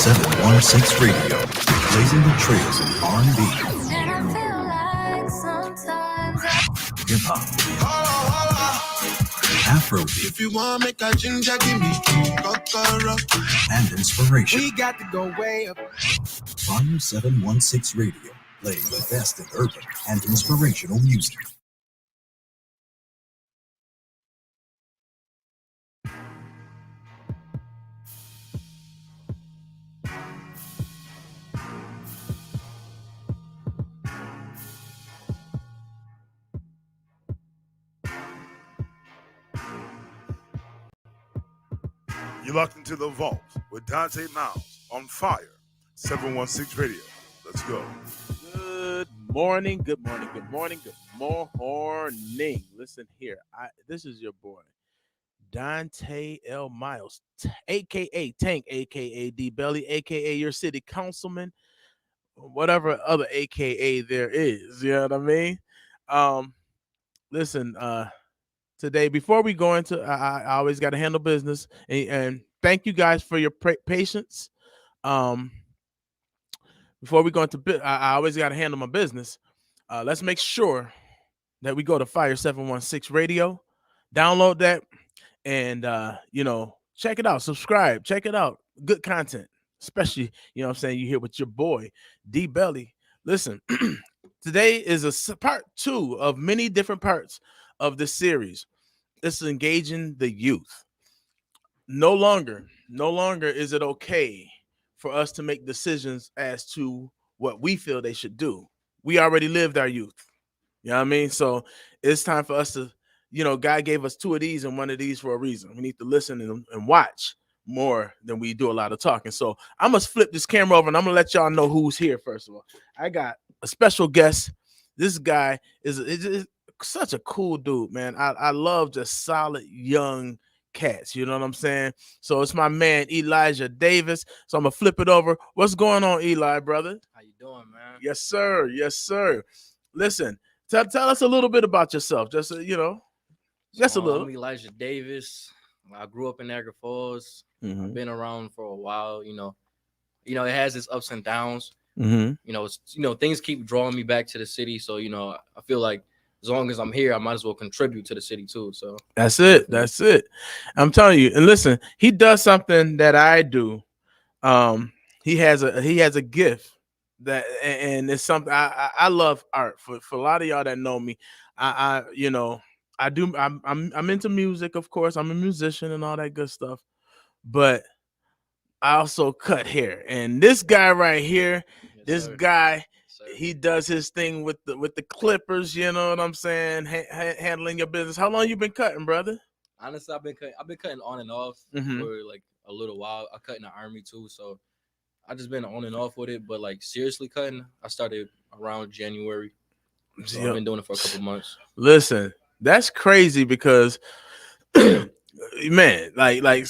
716 Radio, blazing the trails of R&B, And I feel like sometimes hip hop, Afrobeat, If you want make a ginger, give me kokoro. and inspiration. We got to go way up. Volume 716 Radio, playing the best in urban and inspirational music. You're locked into the vault with Donta Myles on Fire 716 Radio. Let's go. Good morning, good morning, good morning, good morning. Listen here, this is your boy, Donta L. Myles, a.k.a. Tank, a.k.a. D-Belly, a.k.a. your city councilman, whatever other a.k.a. there is, you know what I mean? Listen, today, before we go into, I always got to handle business, and thank you guys for your patience. Before we go into, I always got to handle my business. Let's make sure that we go to Fire 716 Radio, download that, and check it out, subscribe, check it out. Good content, especially, what I'm saying, you here with your boy D-Belly. Listen, today is a part 2 of many different parts of this series. This is engaging the youth. No longer is it okay for us to make decisions as to what we feel they should do. We already lived our youth. You know what I mean? So it's time for us to, God gave us 2 of these and 1 of these for a reason. We need to listen and watch more than we do a lot of talking. So I'm going to flip this camera over and I'm going to let y'all know who's here. First of all, I got a special guest. This guy is such a cool dude, man. I love just solid young cats, you know what I'm saying? So it's my man Elijah Davis. So I'm gonna flip it over. What's going on, Eli, brother? How you doing, man? Yes, sir. Yes, sir. Listen, tell us a little bit about yourself. Just just a little. I'm Elijah Davis. I grew up in Niagara Falls. I've been around for a while. It has its ups and downs. Things keep drawing me back to the city. So I feel like as long as I'm here, I might as well contribute to the city too. So that's it. That's it. I'm telling you. And listen, he does something that I do. He has a gift that, and it's something I love art. For a lot of y'all that know me, I'm into music, of course. I'm a musician and all that good stuff. But I also cut hair. And this guy right here, he does his thing with the clippers, you know what I'm saying? Handling your business. How long you been cutting, brother? Honestly, I've been cutting on and off for like a little while. I cut in the army too, so I just been on and off with it. But like seriously cutting, I started around January. So I've been doing it for a couple months. Listen, that's crazy because man, like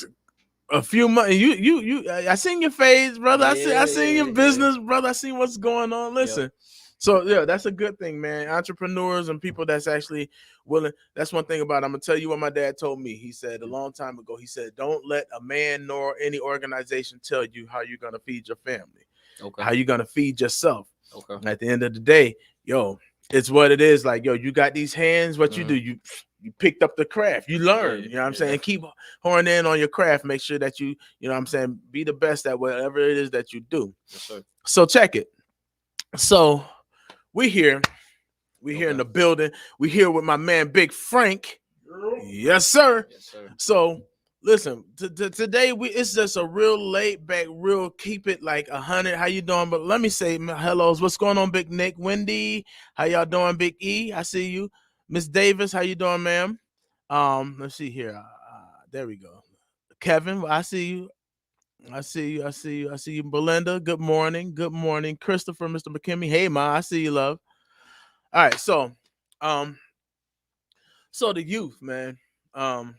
a few months, I seen your face, brother. I seen your business, brother. I seen what's going on. Listen, so that's a good thing, man. Entrepreneurs and people that's actually willing. That's one thing about it. I'm gonna tell you what my dad told me. He said a long time ago. He said, "Don't let a man nor any organization tell you how you're gonna feed your family, how you're gonna feed yourself." Okay. At the end of the day, it's what it is. Like, you got these hands. What you do, you picked up the craft. You learn. You know what I'm saying? Keep honing in on your craft. Make sure that you know what I'm saying, be the best at whatever it is that you do. Yes, sir. So check it. So we're here in the building. We're here with my man Big Frank. Yes, sir. Yes, sir. So listen, today it's just a real laid back, real keep it like 100. How you doing? But let me say hellos. What's going on, Big Nick? Wendy, how y'all doing? Big E, I see you. Miss Davis, how you doing, ma'am? Let's see here. There we go. Kevin, I see you. I see you. Belinda, good morning. Good morning. Christopher, Mr. McKinney. Hey, Ma, I see you, love. All right, so the youth, man. I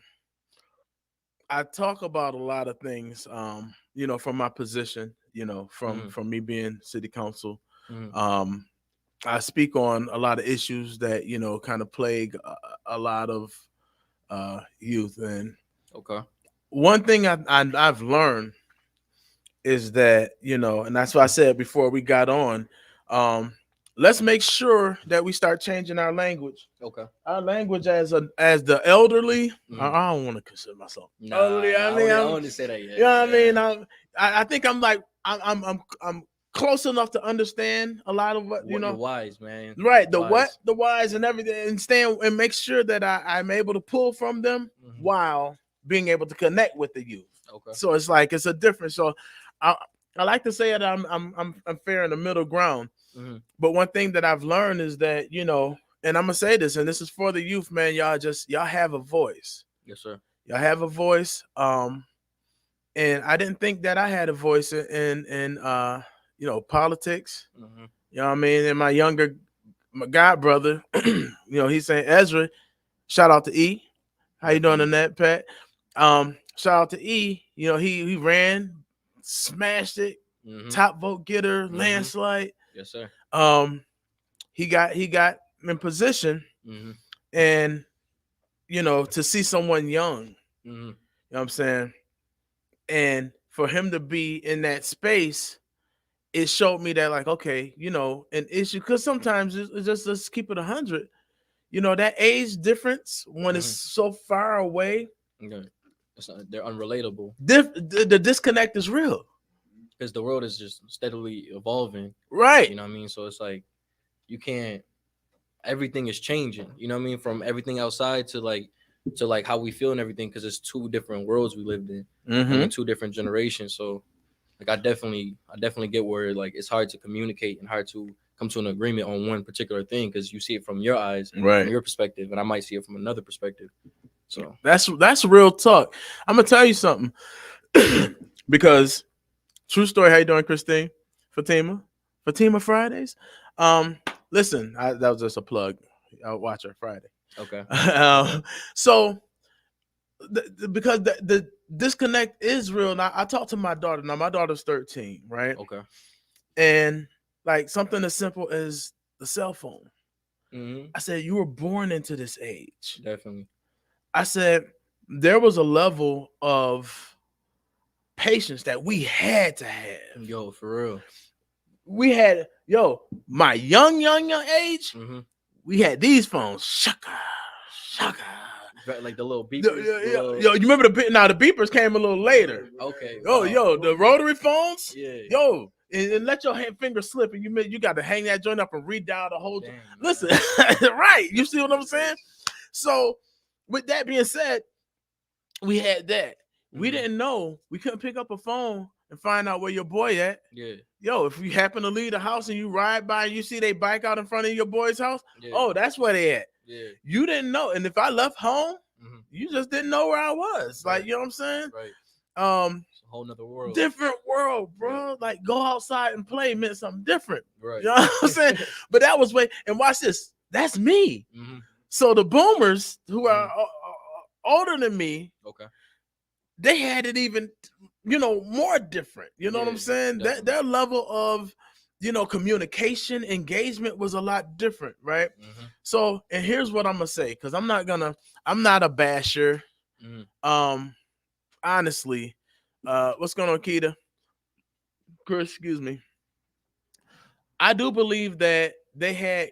talk about a lot of things, from my position, from me being city council. I speak on a lot of issues that, kind of plague a lot of youth. And one thing I've learned is that, you know, and that's what I said before we got on. Let's make sure that we start changing our language. Okay. Our language as the elderly. I don't want to consider myself elderly. I want to say that yet. You know what I mean? I think I'm like I'm close enough to understand a lot of what you know. The wise, man. Right. The wise and everything, and stand and make sure that I'm able to pull from them while being able to connect with the youth. Okay. So it's like it's a difference. So I like to say that I'm fair in the middle ground. But one thing that I've learned is that, you know, and I'm gonna say this, and this is for the youth, man. Y'all have a voice. Yes, sir. Y'all have a voice. And I didn't think that I had a voice in you know, politics. You know what I mean? And my god brother, you know, he's saying Ezra. Shout out to E. How you doing on that, Pat? Shout out to E. You know, he ran, smashed it, top vote getter, landslide. Yes, sir. He got in position, and you know, to see someone young, you know what I'm saying, and for him to be in that space, it showed me that, like, okay, you know, an issue, because sometimes it's just, let's keep it 100. You know, that age difference when it's so far away, they're unrelatable. The disconnect is real. Because the world is just steadily evolving. Right. You know what I mean? So it's like everything is changing. You know what I mean? From everything outside to how we feel and everything, because it's two different worlds we lived in. I mean, two different generations. So like I definitely get where like it's hard to communicate and hard to come to an agreement on one particular thing, because you see it from your eyes, from your perspective, and I might see it from another perspective. So that's real talk. I'm gonna tell you something. Because true story. How you doing, Christine? Fatima Fridays. Listen, that was just a plug. I'll watch her Friday. Okay. So because the disconnect is real. Now I talked to my daughter. Now my daughter's 13, right? Okay. And like something as simple as the cell phone. I said, you were born into this age. Definitely. I said there was a level of patience that we had to have. Yo, for real. We had, my young age, we had these phones. Shaka. Like the little beepers. Yo, you remember the beepers came a little later. Okay. Yo, the rotary phones. Yeah. Yo, and let your finger slip, and you got to hang that joint up and redial the whole. Listen, right? You see what I'm saying? So, with that being said, we had that. We didn't know we couldn't pick up a phone and find out where your boy at. Yeah. Yo, if you happen to leave the house and you ride by and you see they bike out in front of your boy's house, oh, that's where they at. Yeah. You didn't know. And if I left home, you just didn't know where I was. Right. Like, you know what I'm saying? Right. It's a whole nother world. Different world, bro. Yeah. Like, go outside and play meant something different. Right. You know what I'm saying? But that was and watch this. That's me. So the boomers who are older than me, they had it even, more different. You know what I'm saying? Their level of, communication, engagement was a lot different, right? So, and here's what I'm gonna say, because I'm not a basher. Honestly, what's going on, Keita? Chris, excuse me. I do believe that they had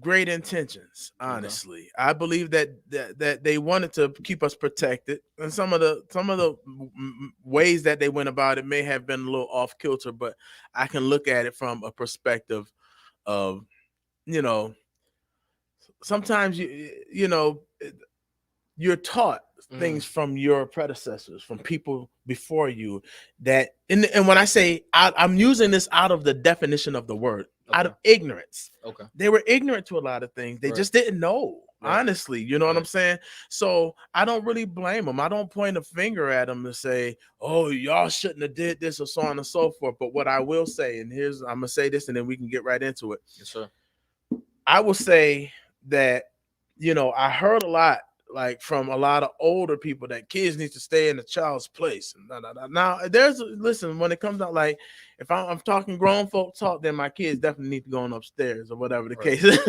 great intentions. Honestly, I believe that they wanted to keep us protected, and some of the ways that they went about it may have been a little off kilter. But I can look at it from a perspective of, sometimes you're taught things from your predecessors, from people before you, that and when I say I'm using this out of the definition of the word, out of ignorance. They were ignorant to a lot of things. They just didn't know. Honestly, you know what I'm saying? So I don't really blame them. I don't point a finger at them and say, oh, y'all shouldn't have did this, or so on and so forth. But what I will say, and I'm gonna say this and then we can get right into it. Yes, sir. I will say that, I heard a lot, like from a lot of older people, that kids need to stay in a child's place. Now, listen, when it comes out, like if I'm talking grown folk talk, then my kids definitely need to go on upstairs or whatever the case is.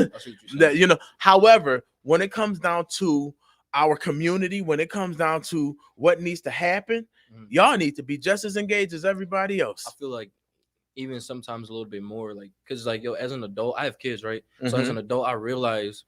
That, however, when it comes down to our community, when it comes down to what needs to happen, y'all need to be just as engaged as everybody else. I feel like even sometimes a little bit more, like, because like, yo, as an adult, I have kids, right? So as an adult, I realize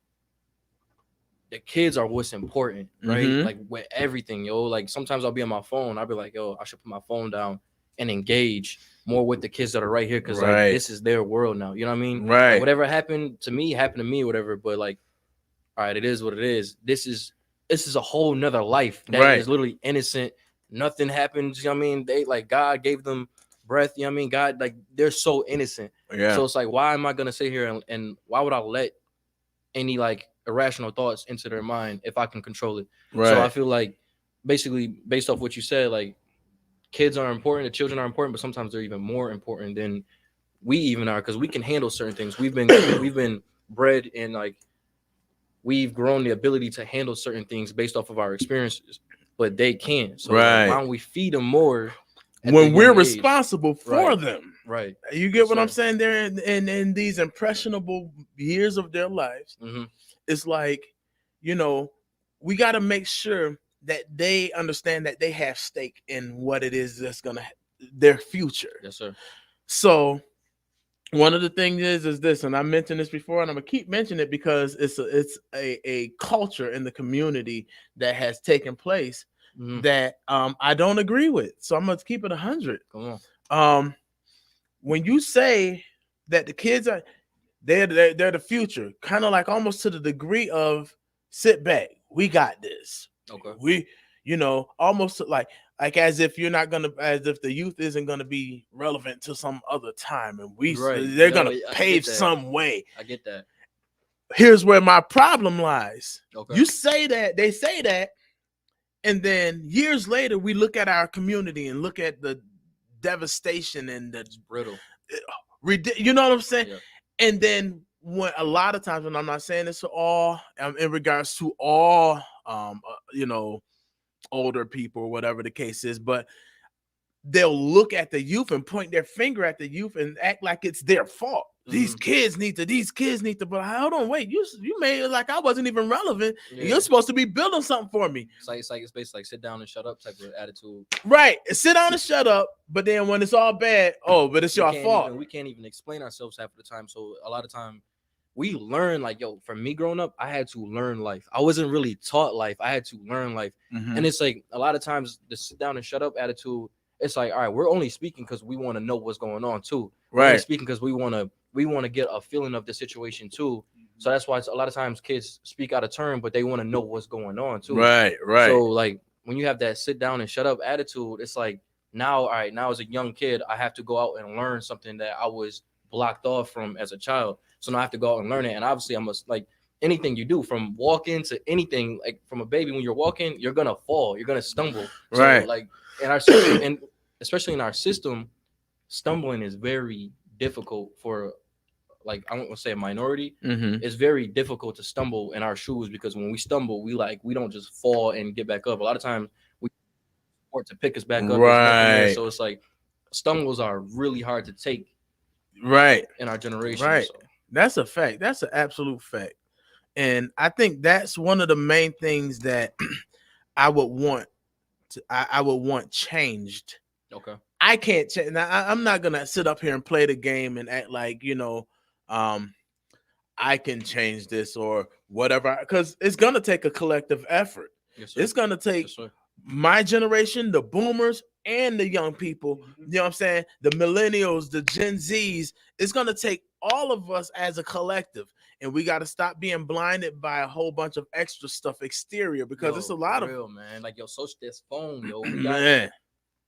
the kids are what's important, right? Like with everything, yo. Like sometimes I'll be on my phone, I'll be like, yo, I should put my phone down and engage more with the kids that are right here, because like this is their world now. You know what I mean? Right. Like, whatever happened to me, whatever. But like, all right, it is what it is. This is a whole nother life that is literally innocent. Nothing happens. You know what I mean? They like, God gave them breath. You know what I mean? God, like, they're so innocent. Yeah. So it's like, why am I gonna sit here and why would I let any like irrational thoughts into their mind if I can control it? Right. So I feel like basically based off what you said, like, kids are important, the children are important, but sometimes they're even more important than we even are, because we can handle certain things. We've been bred in, like, we've grown the ability to handle certain things based off of our experiences, but they can't. So like, why don't we feed them more when we're responsible for them? Right. You get what I'm saying? They're in these impressionable years of their lives. It's like, you know, we got to make sure that they understand that they have stake in what it is that's gonna their future. Yes, sir. So one of the things is this, and I mentioned this before, and I'm gonna keep mentioning it because it's a culture in the community that has taken place that I don't agree with. So I'm gonna keep it 100. Come on. When you say that the kids are they're the future, kind of like almost to the degree of sit back, we got this. Okay. We, you know, almost like as if you're not gonna, as if the youth isn't gonna be relevant to some other time, and they're gonna pave some way. I get that. Here's where my problem lies. Okay. You say that, they say that, and then years later we look at our community and look at the devastation and the brittle. You know what I'm saying? Yeah. And then when a lot of times, and I'm not saying this to all, in regards to all, you know, older people or whatever the case is, but they'll look at the youth and point their finger at the youth and act like it's their fault. These kids need to, but hold on, wait, you made it like I wasn't even relevant. Yeah. You're supposed to be building something for me. It's basically like sit down and shut up type of attitude. Right. Sit down and shut up. But then when it's all bad, but it's your fault. We can't even explain ourselves half of the time. So a lot of time we learn, like, yo, for me growing up, I had to learn life. I wasn't really taught life. I had to learn life. And it's like a lot of times the sit down and shut up attitude, it's like, all right, we're only speaking because we want to know what's going on too. We're only speaking because we want to get a feeling of the situation too. So that's why a lot of times kids speak out of turn, but they want to know what's going on too. Right. So like when you have that sit down and shut up attitude, it's like now as a young kid, I have to go out and learn something that I was blocked off from as a child. So now I have to go out and learn it. And obviously I must, like, anything you do, from walking to anything, like from a baby, when you're walking, you're gonna fall, you're gonna stumble. So like in our system, and especially in our system, stumbling is very difficult for, like, I don't want to say a minority. It's very difficult to stumble in our shoes, because when we stumble, we don't just fall and get back up. A lot of times we support to pick us back up. Right. So it's like stumbles are really hard to take. Right. In our generation. Right. So. That's a fact. That's an absolute fact. And I think that's one of the main things that I would want changed. Okay. I can't change. Now, I'm not gonna sit up here and play the game and act like, you know, I can change this or whatever, because it's gonna take a collective effort. Yes, sir. It's gonna take my generation, the boomers, and the young people. You know what I'm saying? The millennials, the Gen Zs. It's gonna take all of us as a collective, and we got to stop being blinded by a whole bunch of extra stuff exterior, because it's a lot real, man. Like, yo, this phone, yo, man.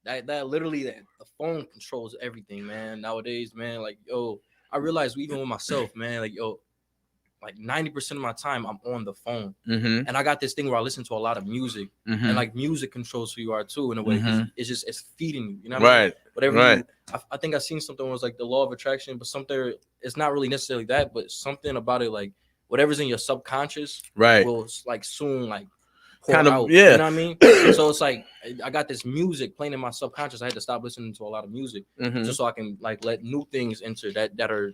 That literally, the phone controls everything, man. Nowadays, man, like, yo, I realize even with myself, man, like, yo, like 90% of my time I'm on the phone. And I got this thing where I listen to a lot of music, and like music controls who you are too, in a way. It's feeding you, you know what I mean? Whatever I think I seen something was like the law of attraction, but something, it's not really necessarily that, but something about it, like whatever's in your subconscious will like soon like pour out, you know what I mean? So it's like I got this music playing in my subconscious. I had to stop listening to a lot of music just so I can like let new things enter that are,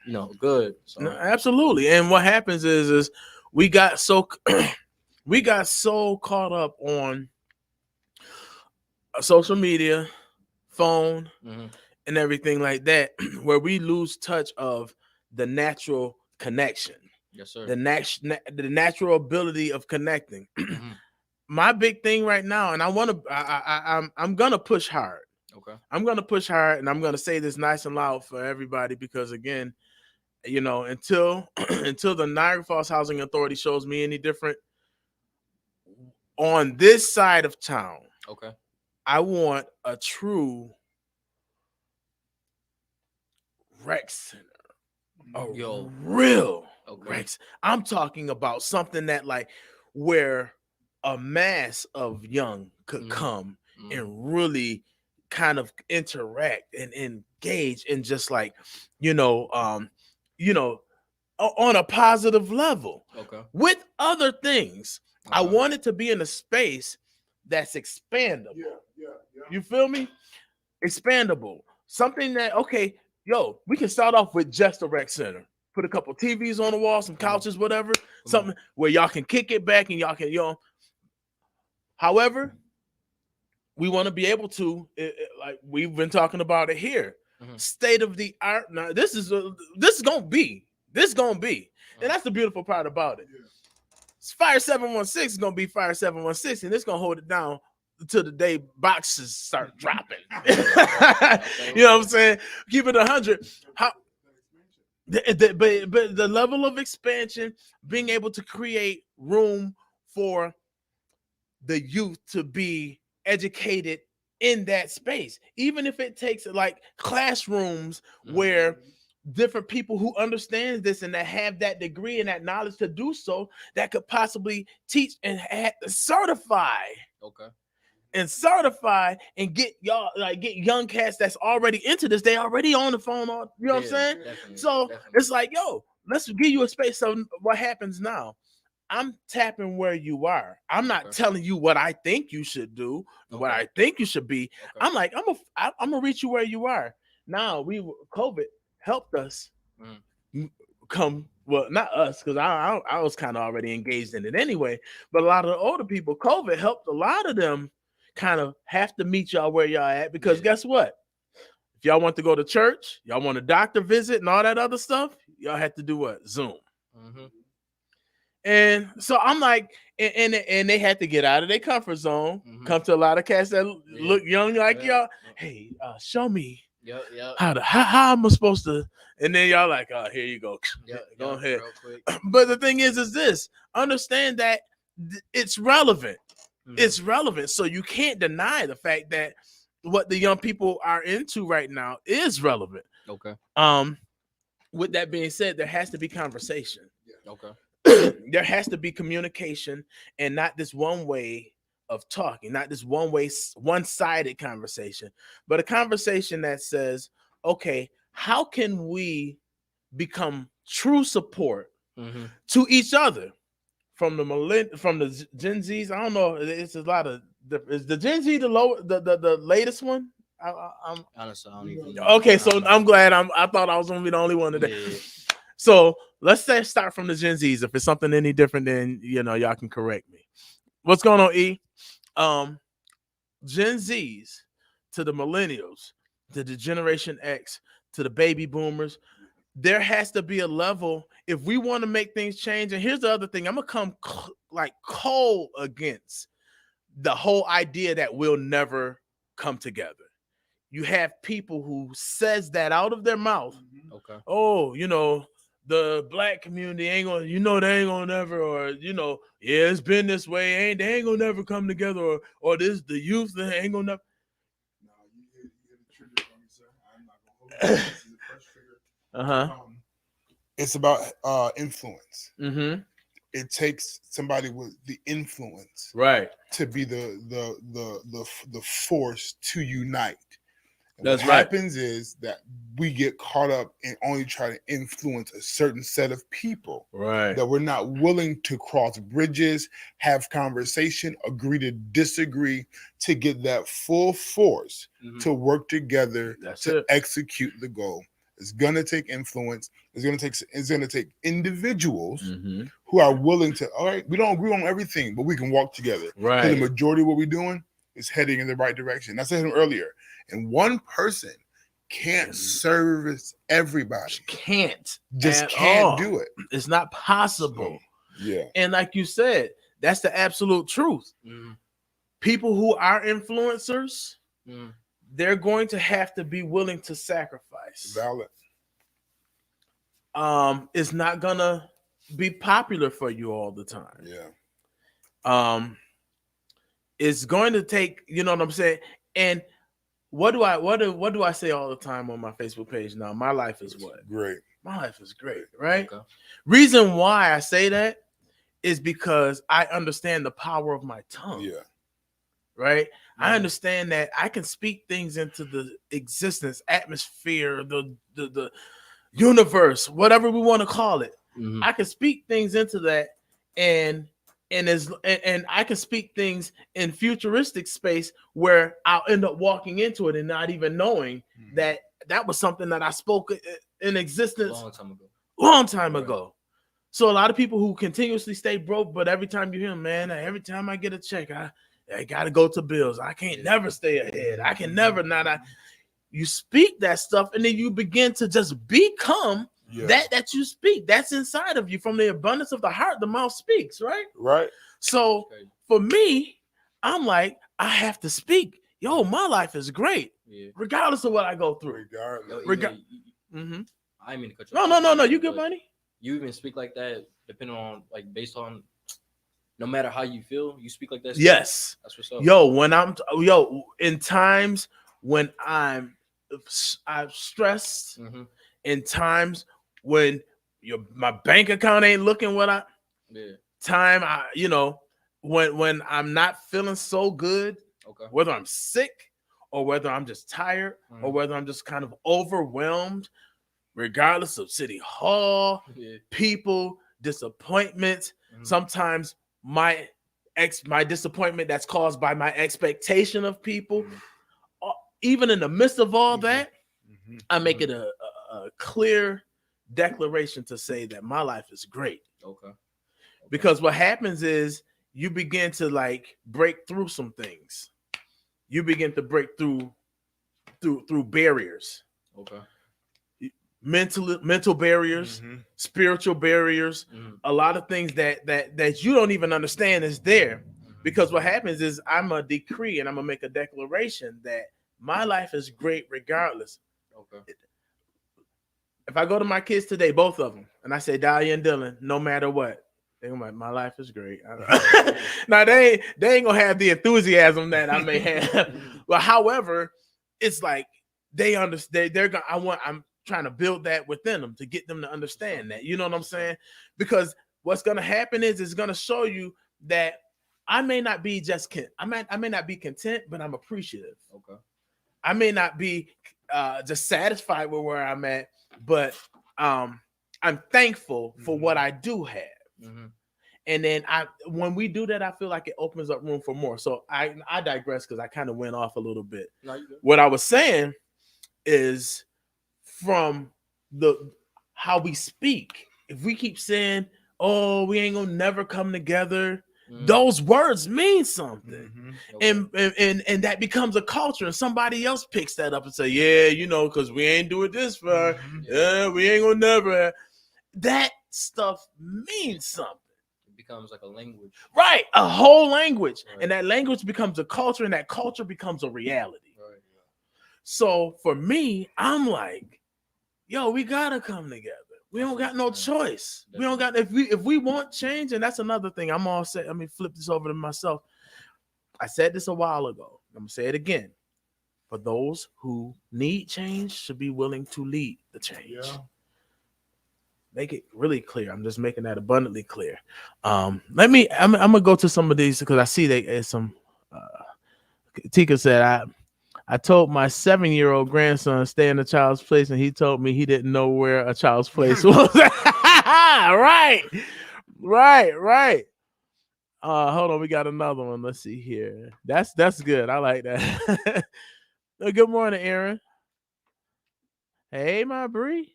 you know, good. So. No, absolutely. And what happens is we got so caught up on social media, phone, and everything like that, where we lose touch of the natural connection. Yes, sir. The natural ability of connecting. My big thing right now, and I'm gonna push hard. Okay. I'm gonna push hard, and I'm gonna say this nice and loud for everybody because again, you know, until the Niagara Falls Housing Authority shows me any different on this side of town, okay, I want a true rec center. A real Rex. I'm talking about something that like where a mass of young could come and really kind of interact and engage and just like, on a positive level. Okay. With other things. I want it to be in a space that's expandable. Yeah. You feel me? Expandable. Something that, okay, we can start off with just a rec center. Put a couple TVs on the wall, some couches, whatever. Something where y'all can kick it back and y'all can, However, we want to be able to, like we've been talking about it here, state of the art. Now, this is gonna be, and that's the beautiful part about it. Fire 716 is gonna be Fire 716, and it's gonna hold it down until the day boxes start dropping. You know what I'm saying? Keep it 100. But the level of expansion, being able to create room for the youth to be educated in that space, even if it takes like classrooms where different people who understand this and that have that degree and that knowledge to do so, that could possibly teach and certify. Okay. And certify and get y'all get young cats that's already into this. They already on the phone, you know what I'm saying? So it's like, let's give you a space. So what happens now? I'm tapping where you are. I'm not telling you what I think you should do, what I think you should be. I'm like, I'm gonna reach you where you are. Now COVID helped us come. Well, not us, because I was kind of already engaged in it anyway. But a lot of the older people, COVID helped a lot of them kind of have to meet y'all where y'all at, because guess what? If y'all want to go to church, y'all want a doctor visit and all that other stuff, y'all have to do what? Zoom. And so I'm like, and they had to get out of their comfort zone, come to a lot of cats that look young like y'all. Hey, show me how am I supposed to? And then y'all like, oh, here you go. Go ahead. But the thing is this, understand that it's relevant. It's relevant. So you can't deny the fact that what the young people are into right now is relevant. Okay. With that being said, there has to be conversation. Okay. There has to be communication, and not this one way of talking, not this one-sided conversation, but a conversation that says, okay, how can we become true support to each other? From the Gen Zs, I don't know. It's a lot of. Is the Gen Z the latest one? Honestly, I don't even know. Okay, so I'm glad. I thought I was gonna be the only one today. Yeah. So let's start from the Gen Zs. If it's something any different, then y'all can correct me. What's going on, E? Gen Zs to the millennials, to the Generation X, to the baby boomers. There has to be a level if we want to make things change. And here's the other thing. I'm going to come cold against the whole idea that we'll never come together. You have people who says that out of their mouth. Okay. Oh, the black community ain't going to, they ain't going to never, or, it's been this way. They ain't going to never come together, or this, the youth, they ain't going to never. No, you hit a trigger for me, sir. I'm not going to hold you. This is the first trigger. It's about influence. It takes somebody with the influence, right, to be the force to unite. And That's what happens is that we get caught up in only trying to influence a certain set of people, right? That we're not willing to cross bridges, have conversation, agree to disagree, to get that full force to work together execute the goal. It's gonna take influence. It's gonna take individuals who are willing to. All right, we don't agree on everything, but we can walk together. Right. The majority of what we're doing is heading in the right direction. I said earlier, and one person can't service everybody. Can't. Just can't do it. It's not possible. Yeah. And like you said, that's the absolute truth. People who are influencers, they're going to have to be willing to sacrifice. Valid. It's not gonna be popular for you all the time. Yeah. It's going to take, you know what I'm saying? And what do I say all the time on my Facebook page now? My life is what? Great. My life is great, right? Okay. Reason why I say that is because I understand the power of my tongue. Yeah. Right? I understand that I can speak things into the existence, atmosphere, the universe, whatever we want to call it. I can speak things into that, and I can speak things in futuristic space where I'll end up walking into it and not even knowing that was something that I spoke in existence long time ago. So a lot of people who continuously stay broke, but every time you hear, man, every time I get a check, I gotta go to bills. I can't never stay ahead. I can never not. You speak that stuff, and then you begin to just become that you speak. That's inside of you. From the abundance of the heart, the mouth speaks, right? Right. So for me, I'm like, I have to speak. Yo, my life is great, regardless of what I go through. I mean to cut you off. No. You good, money? You even speak like that, depending on, like, based on, no matter how you feel, you speak like that. Yes. That's what's up. Yo, in times when I'm stressed, in times when my bank account ain't looking what when I'm not feeling so good, whether I'm sick or whether I'm just tired or whether I'm just kind of overwhelmed, regardless of city hall, people, disappointments, sometimes my disappointment that's caused by my expectation of people. Even in the midst of all that, I make it a clear declaration to say that my life is great. Because what happens is you begin to like break through some things. You begin to break through barriers. Mental barriers, spiritual barriers, a lot of things that you don't even understand is there. Because what happens is I'm a decree and I'm gonna make a declaration that my life is great regardless. If I go to my kids today, both of them, and I say, Dahlia and Dylan, no matter what, they're like, my life is great. Now they ain't gonna have the enthusiasm that I may have. But however, it's like they understand. I'm trying to build that within them to get them to understand that. You know what I'm saying? Because what's gonna happen is it's gonna show you that I may not be I may not be content, but I'm appreciative. I may not be just satisfied with where I'm at, but I'm thankful for what I do have. And then when we do that, I feel like it opens up room for more. So I digress because I kind of went off a little bit. No, you good. What I was saying is from how we speak. If we keep saying, "Oh, we ain't gonna never come together," those words mean something, and that becomes a culture, and somebody else picks that up and say, "Yeah, because we ain't do it this far. Yeah, we ain't gonna never." That stuff means something. It becomes like a language, right? A whole language, and that language becomes a culture, and that culture becomes a reality. Right. So for me, I'm like, yo, we gotta come together. We don't got no choice. We don't got if we want change, and that's another thing. I'm all set. Let me flip this over to myself. I said this a while ago. I'm gonna say it again. For those who need change, should be willing to lead the change. Yeah. Make it really clear. I'm just making that abundantly clear. I'm gonna go to some of these because I see there's some. Tika said I told my 7-year-old grandson stay in a child's place, and he told me he didn't know where a child's place was. Right. Hold on, we got another one. Let's see here. That's good. I like that. Good morning, Aaron. Hey, my Bree.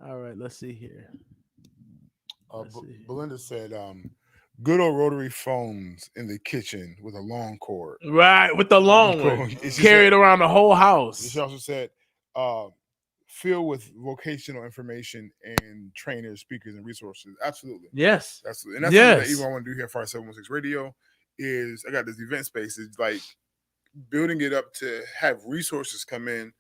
All right, let's see here. Belinda said, Good old rotary phones in the kitchen with a long cord. Right, with the long one. Carried around the whole house. She also said, filled with vocational information and trainers, speakers, and resources. Absolutely. Yes. Absolutely. And that's something that even I want to do here at 5716 Radio is I got this event space. It's like building it up to have resources come in.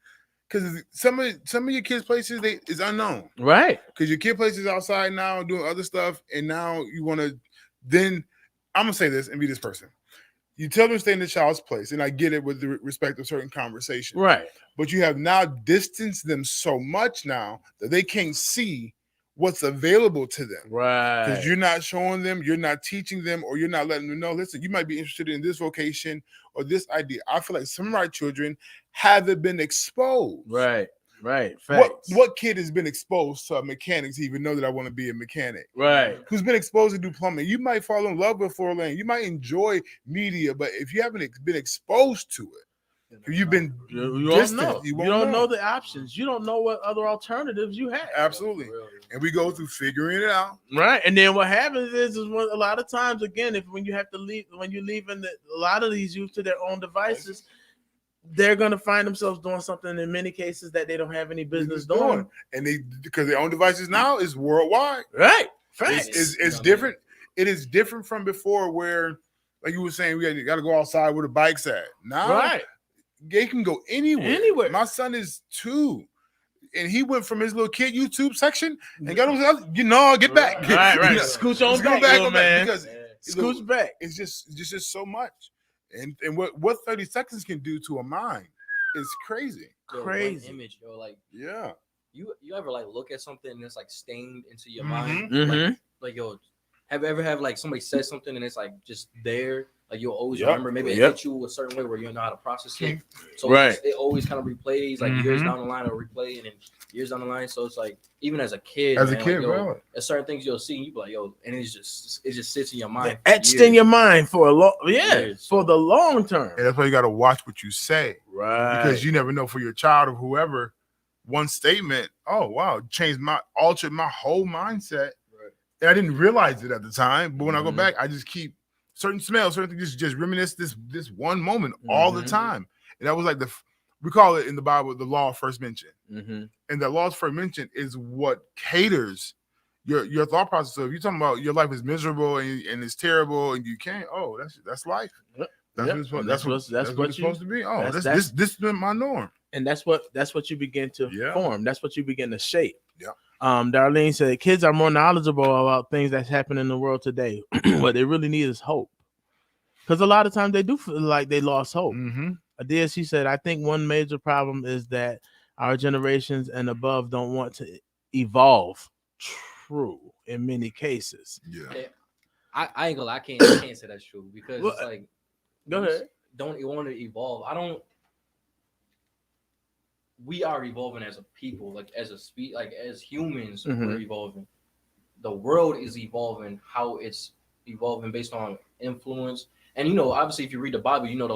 Because some of your kids' places is unknown. Right. Because your kid places outside now doing other stuff, and now you want to then I'm going to say this and be this person. You tell them to stay in the child's place, and I get it with the respect of certain conversations. Right. But you have now distanced them so much now that they can't see what's available to them. Right. Because you're not showing them, you're not teaching them, or you're not letting them know, listen, you might be interested in this vocation or this idea. I feel like some of our children haven't been exposed. Right. Right. Facts. What kid has been exposed to mechanics to even know that I want to be a mechanic? Right. Who's been exposed to do plumbing? You might fall in love with 4-lane. You might enjoy media, but if you haven't been exposed to it, if you've been you distant, don't know. You don't know the options. You don't know what other alternatives you have. Absolutely. And we go through figuring it out. Right. And then what happens is when, a lot of times, again, when you leave in a lot of these youth to their own devices, they're going to find themselves doing something in many cases that they don't have any business doing. And because their own devices now is worldwide. Right. It's different. It is different from before where, like you were saying, we got to go outside where the bike's at. Now, they can go anywhere. My son is 2. And he went from his little kid YouTube section and got him, get back. Right. Scooch on back, little man. Because scooch back. It's just so much. And what 30 seconds can do to a mind is crazy. Crazy image, yo. Like, yeah. You ever like look at something and it's like stained into your mind? Mm-hmm. Like, yo, have you ever have like somebody said something and it's like just there? Like you'll always remember. Maybe it hit you a certain way where you know how to process it. So it always kind of replays like years down the line, or replay, and then years down the line. So it's like even as a kid, there's certain things you'll see, and you be like, yo, and it just sits in your mind, etched in your mind for a long, for the long term. And that's why you got to watch what you say, right? Because you never know for your child or whoever. One statement, oh wow, altered my whole mindset, and I didn't realize it at the time. But when I go back, I just keep. Certain smells, certain things, just reminisce this one moment all the time. And that was like we call it in the Bible, the law of first mention. And the law of first mention is what caters your thought process. So if you're talking about your life is miserable and it's terrible and you can't, that's life. That's what it's supposed to be. Oh, this has been my norm. And that's what you begin to form. That's what you begin to shape. Yeah. Darlene said kids are more knowledgeable about things that's happening in the world today. What they really need is hope. Because a lot of times they do feel like they lost hope. Adia, she said, I think one major problem is that our generations and above don't want to evolve. True in many cases. Yeah. I ain't gonna lie, I can't say that's true because it's like go ahead. Don't want to evolve. We are evolving as a people, like as a like as humans, we're evolving. The world is evolving, how it's evolving based on influence. And obviously if you read the Bible, the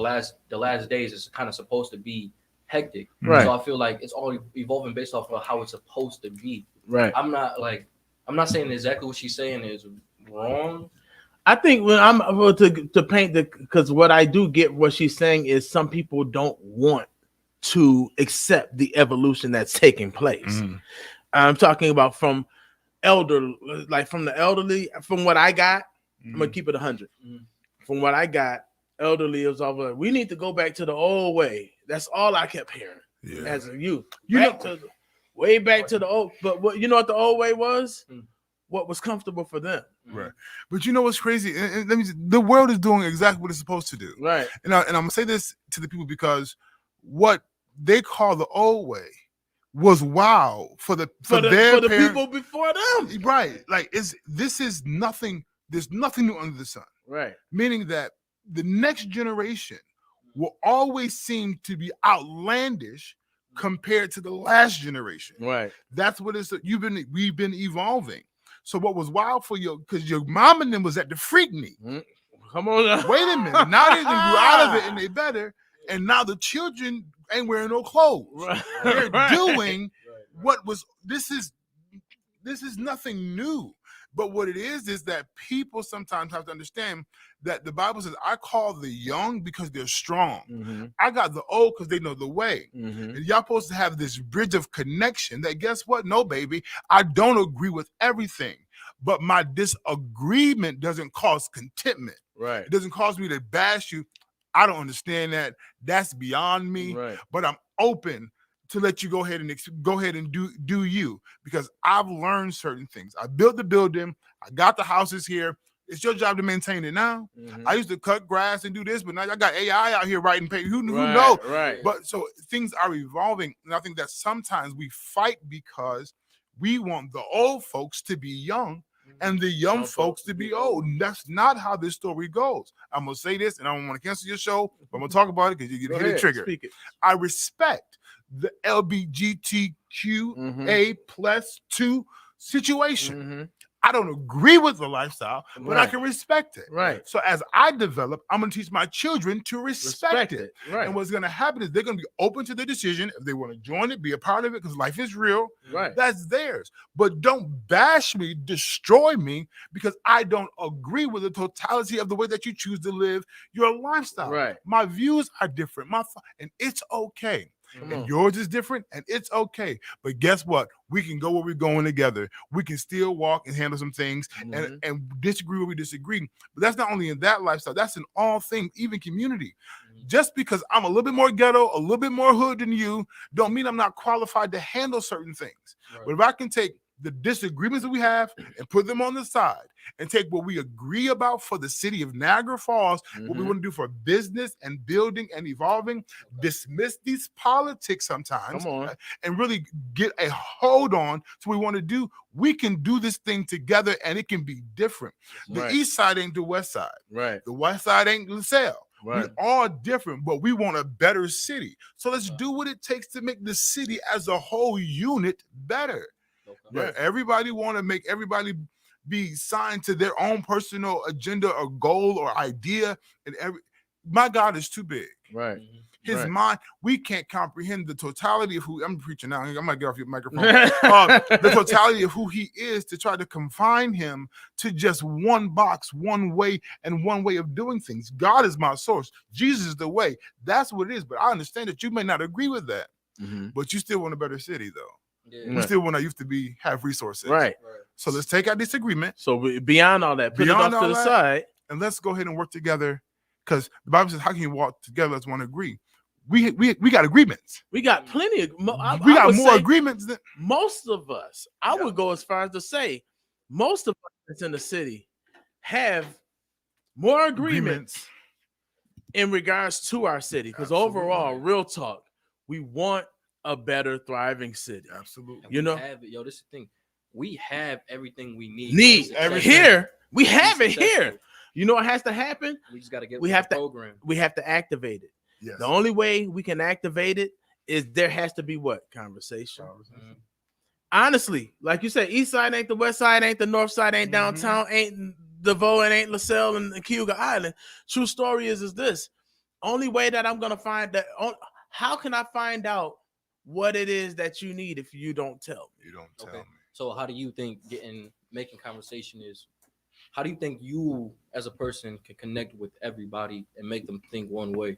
last days is kind of supposed to be hectic. Right. So I feel like it's all evolving based off of how it's supposed to be. Right. I'm not saying exactly what she's saying is wrong. I think when I'm to paint because what I do get what she's saying is some people don't want to accept the evolution that's taking place. I'm talking about from the elderly, from what I got, I'm gonna keep it 100. From what I got, elderly is all like, we need to go back to the old way. That's all I kept hearing as a youth. Way back to the old, but what the old way was? What was comfortable for them. Right. But you know what's crazy? And the world is doing exactly what it's supposed to do. Right. And I'm gonna say this to the people because what they call the old way was wow for the people before them. Right. Like this is nothing. There's nothing new under the sun. Right. Meaning that the next generation will always seem to be outlandish compared to the last generation. Right. That's what we've been evolving. So what was wild for you, because your mom and them was at the Freaknik. Come on now. Wait a minute. Now they grew out of it and they better. And now the children ain't wearing no clothes. Right. They're doing what was this is nothing new. But what it is that people sometimes have to understand that the Bible says, I call the young because they're strong. I got the old because they know the way. And y'all supposed to have this bridge of connection that, guess what? No, baby, I don't agree with everything. But my disagreement doesn't cause contentment. Right. It doesn't cause me to bash you. I don't understand that. That's beyond me. Right. But I'm open to let you go ahead and do you, because I've learned certain things. I built the building. I got the houses here. It's your job to maintain it now. I used to cut grass and do this, but now I got AI out here writing paper. Who knows? Right. But so things are evolving. And I think that sometimes we fight because we want the old folks to be young and the young folks to be old. And that's not how this story goes. I'm going to say this, and I don't want to cancel your show, but I'm going to talk about it because you get a trigger. I respect the LGBTQA plus 2 situation. I don't agree with the lifestyle, but I can respect it. Right. So as I develop, I'm going to teach my children to respect it. Right. And what's going to happen is they're going to be open to the decision. If they want to join it, be a part of it, because life is real. Right. That's theirs. But don't bash me, destroy me, because I don't agree with the totality of the way that you choose to live your lifestyle. Right. My views are different. And it's okay. And yours is different, and it's okay. But guess what? We can go where we're going together. We can still walk and handle some things and disagree where we disagree. But that's not only in that lifestyle, that's in all things, even community. Just because I'm a little bit more ghetto, a little bit more hood than you, don't mean I'm not qualified to handle certain things. Right. But if I can take the disagreements that we have and put them on the side and take what we agree about for the city of Niagara Falls, what we want to do for business and building and evolving, dismiss these politics sometimes and really get a hold on to what we want to do. We can do this thing together and it can be different. The east side ain't the west side. Right. The west side ain't LaSalle. Right. We're all different, but we want a better city. So let's do what it takes to make the city as a whole unit better. Yeah, everybody want to make everybody be signed to their own personal agenda or goal or idea. And my God is too big. Right. His mind, we can't comprehend the totality of who I'm preaching now. I'm gonna get off your microphone. The totality of who he is, to try to confine him to just one box, one way, and one way of doing things. God is my source. Jesus is the way. That's what it is. But I understand that you may not agree with that, but you still want a better city, though. Yeah. We still want to have resources. Right. So let's take our disagreement. So beyond all that, put it off to the side. And let's go ahead and work together. Because the Bible says, how can you walk together as one agree? We got agreements. We got plenty of we got more agreements than most of us. I would go as far as to say most of us that's in the city have more agreements in regards to our city. Because overall, real talk, we want a better, thriving city. Absolutely. You know, this is the thing. We have everything we need. Here. We have it here. You know what has to happen? We just got to get the program. We have to activate it. Yes. The only way we can activate it is there has to be what? Conversation. Honestly, like you said, east side ain't the west side, ain't the north side, ain't downtown, ain't DeVoe, and ain't LaSalle and Cayuga Island. True story is this. Only way that I'm going to find that, how can I find out what it is that you need if you don't tell me? You don't tell me. So how do you think making conversation is? How do you think you as a person can connect with everybody and make them think one way?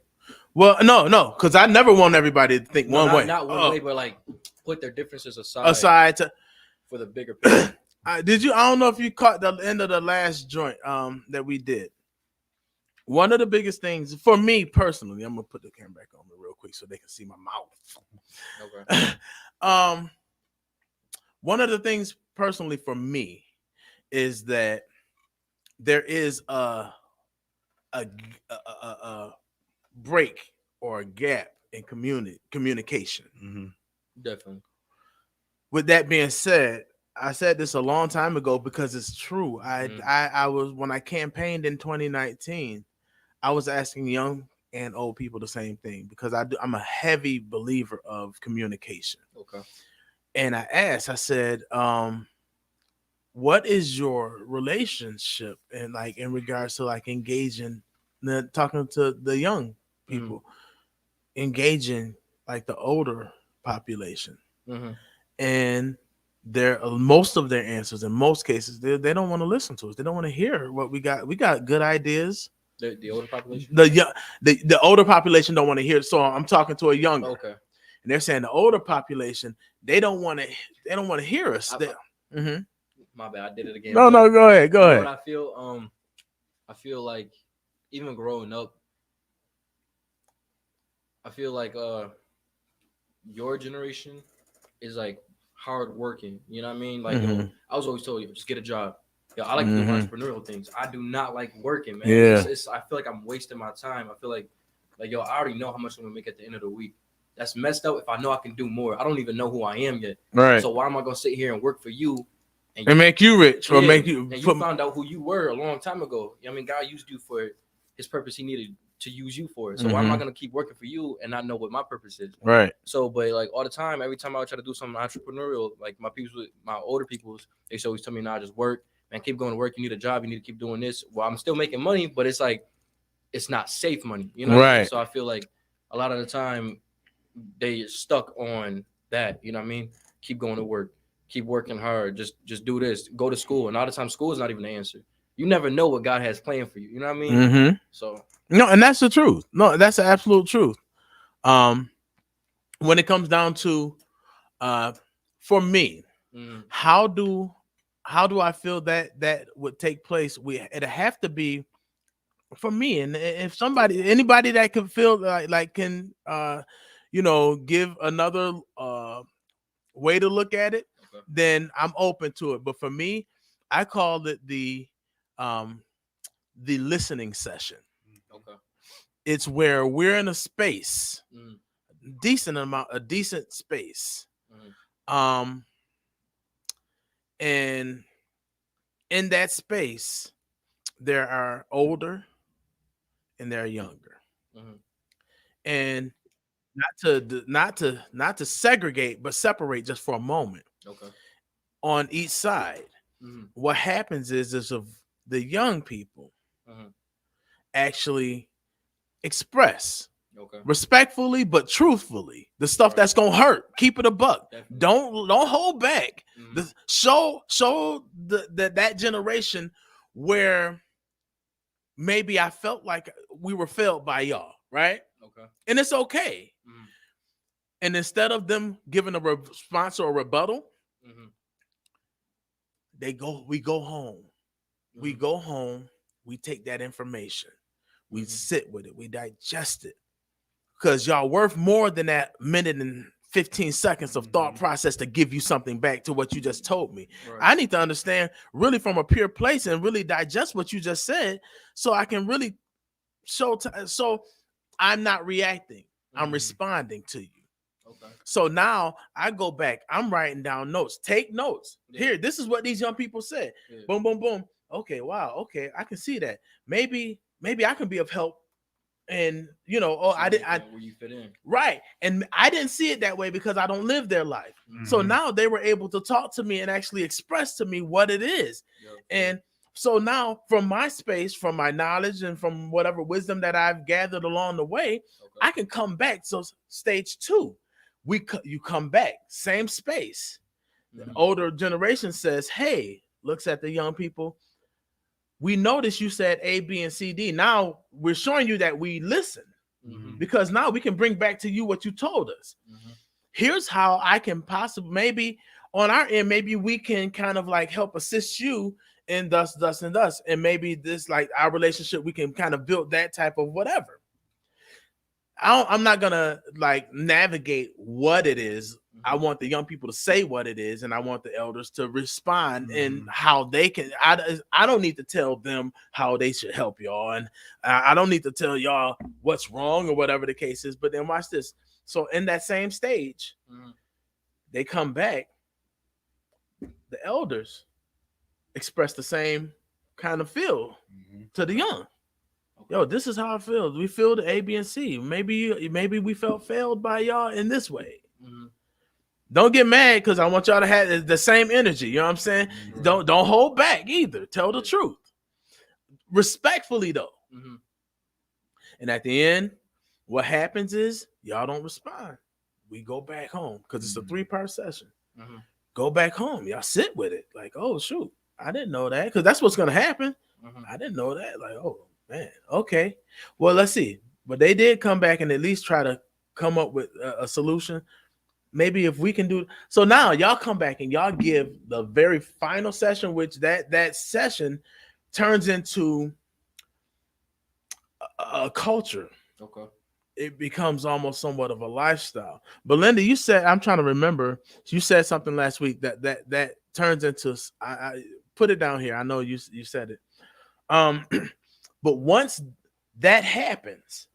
Well, no, because I never want everybody to think one way. Not one way, but like put their differences aside for the bigger picture. I don't know if you caught the end of the last joint that we did. One of the biggest things for me personally, I'm gonna put the camera back on me real quick so they can see my mouth. Okay. One of the things personally for me is that there is a break or a gap in communication. Definitely. With that being said, I said this a long time ago because it's true. I was, when I campaigned in 2019, I was asking young and old people the same thing because I'm a heavy believer of communication. Okay. And I said, what is your relationship and like in regards to like engaging, talking to the young people, engaging like the older population? And most of their answers in most cases they don't want to listen to us. They don't want to hear what we got. We got good ideas. The older population. The older population don't want to hear it. So I'm talking to a younger. Okay. And they're saying the older population they don't want to hear us. My bad, I did it again. No, go ahead. What I feel like even growing up, I feel like your generation is like hard working. You know what I mean? Like I was always told you, just get a job. Yo, I like to do entrepreneurial things. I do not like working, man. Yeah. I feel like I'm wasting my time. I feel like yo, I already know how much I'm gonna make at the end of the week. That's messed up. If I know I can do more, I don't even know who I am yet. Right. So why am I gonna sit here and work for you and make you rich or make you? And you found out who you were a long time ago. I mean, God used you for His purpose. He needed to use you for it. So why am I gonna keep working for you and not know what my purpose is? Right. So, but like all the time, every time I try to do something entrepreneurial, like my older people, they always tell me, "Nah, just work, man. Keep going to work. You need a job. You need to keep doing this." Well, I'm still making money, but it's like it's not safe money, you know? Right. So I feel like a lot of the time they stuck on that. You know what I mean? Keep going to work. Keep working hard. Just do this. Go to school. And all the time, school is not even the answer. You never know what God has planned for you. You know what I mean? So no, and that's the truth. No, that's the absolute truth. When it comes down to, for me, how do I feel that would take place? It'd have to be for me, and if anybody that can feel like can give another way to look at it, then I'm open to it. But for me, I call it the listening session. Okay. It's where we're in a space, a decent space. And in that space, there are older and there are younger. And not to segregate, but separate just for a moment. Okay. On each side, what happens is of the young people actually express respectfully but truthfully the stuff that's gonna hurt. Keep it a buck. Definitely. Don't hold back. Show that generation where maybe I felt like we were failed by y'all, right? Okay. And it's okay. And instead of them giving a response or a rebuttal, we go home. We go home. We take that information. We sit with it. We digest it. Because y'all worth more than that minute and 15 seconds of thought process to give you something back to what you just told me. Right. I need to understand really from a pure place and really digest what you just said so I can really so I'm not reacting. I'm responding to you. Okay. So now I go back. I'm writing down notes. Take notes. Yeah. Here, this is what these young people said. Yeah. Boom, boom, boom. Okay, wow. Okay, I can see that. Maybe I can be of help. And where you fit in. Right. And I didn't see it that way because I don't live their life. So now they were able to talk to me and actually express to me what it is. Yep. And so now from my space, from my knowledge and from whatever wisdom that I've gathered along the way, I can come back. So stage 2, you come back, same space. The older generation says, hey, looks at the young people. We noticed you said A, B, and C, D. Now we're showing you that we listen because now we can bring back to you what you told us. Here's how I can possibly, maybe on our end, maybe we can kind of like help assist you in thus, and thus. And maybe this, like our relationship, we can kind of build that type of whatever. I'm not going to like navigate what it is. I want the young people to say what it is, and I want the elders to respond in how they can. I don't need to tell them how they should help y'all, and I don't need to tell y'all what's wrong or whatever the case is. But then watch this. So in that same stage, they come back. The elders express the same kind of feel to the young. Yo, this is how I feel. We feel the A, B, and C. Maybe we felt failed by y'all in this way. Don't get mad because I want y'all to have the same energy. You know what I'm saying? Don't hold back either. Tell the truth. Respectfully, though. And at the end, what happens is y'all don't respond. We go back home because it's a 3-part session. go back home. Y'all sit with it. Like, oh shoot, I didn't know that, because that's what's gonna happen. I didn't know that. Like, oh man, okay. Well, let's see. But they did come back and at least try to come up with a solution. Maybe if we can do so now, y'all come back and y'all give the very final session, which that session turns into a culture. Okay. It becomes almost somewhat of a lifestyle. Belinda, you said, I'm trying to remember, you said something last week that turns into, I put it down here. I know you said it. But once that happens,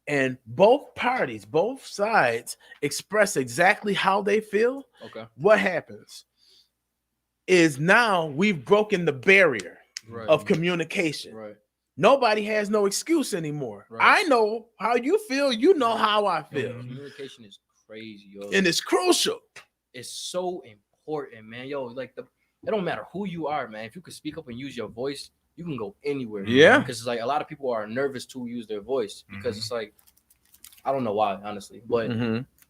and both parties, both sides express exactly how they feel, okay, what happens is now we've broken the barrier of communication. Right. Nobody has no excuse anymore. Right. I know how you feel. You know how I feel. Communication is crazy, yo. And it's crucial. It's so important, man. Yo, like it don't matter who you are, man. If you can speak up and use your voice, you can go anywhere. Yeah. Because it's like a lot of people are nervous to use their voice because it's like, I don't know why, honestly, but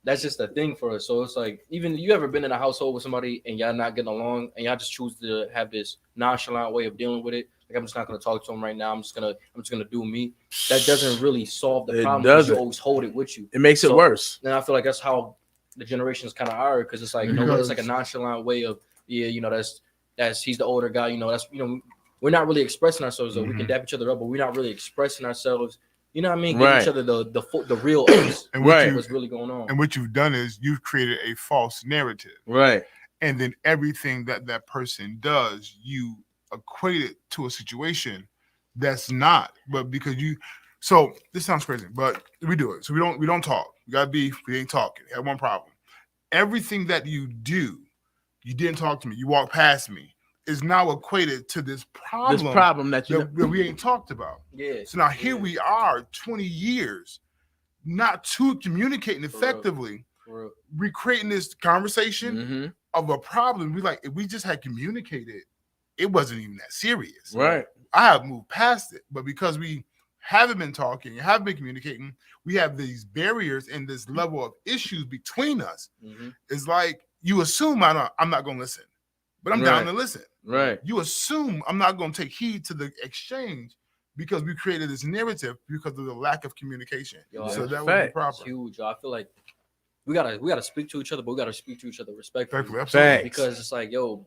that's just a thing for us. So it's like, even you ever been in a household with somebody and y'all not getting along and y'all just choose to have this nonchalant way of dealing with it. Like, I'm just not going to talk to him right now. I'm just gonna do me. That doesn't really solve the problem. Because you always hold it with you. It makes it worse. And I feel like that's how the generations kind of are, because it's like, you know, it's like a nonchalant way of, yeah, you know, that's he's the older guy, you know, that's, you know, we're not really expressing ourselves. Though. We can dap each other up, but we're not really expressing ourselves. You know what I mean? Give each other the real us. And what's really going on. And what you've done is you've created a false narrative. Right. And then everything that person does, you equate it to a situation that's not. But because so this sounds crazy, but we do it. So we don't talk. We got beef. We ain't talking. We have one problem. Everything that you do, you didn't talk to me. You walked past me. Is now equated to this problem that we ain't talked about. Yeah. So now here we are, 20 years, not communicating effectively, recreating this conversation of a problem. We like, if we just had communicated, it wasn't even that serious. Right. I have moved past it, but because we haven't been talking, haven't been communicating, we have these barriers and this level of issues between us. It's like you assume I'm not going to listen, but I'm down to listen. Right. You assume I'm not going to take heed to the exchange because we created this narrative because of the lack of communication. So that was the problem. It's huge. I feel like we gotta speak to each other, but we gotta speak to each other respectfully. Absolutely. Because it's like, yo,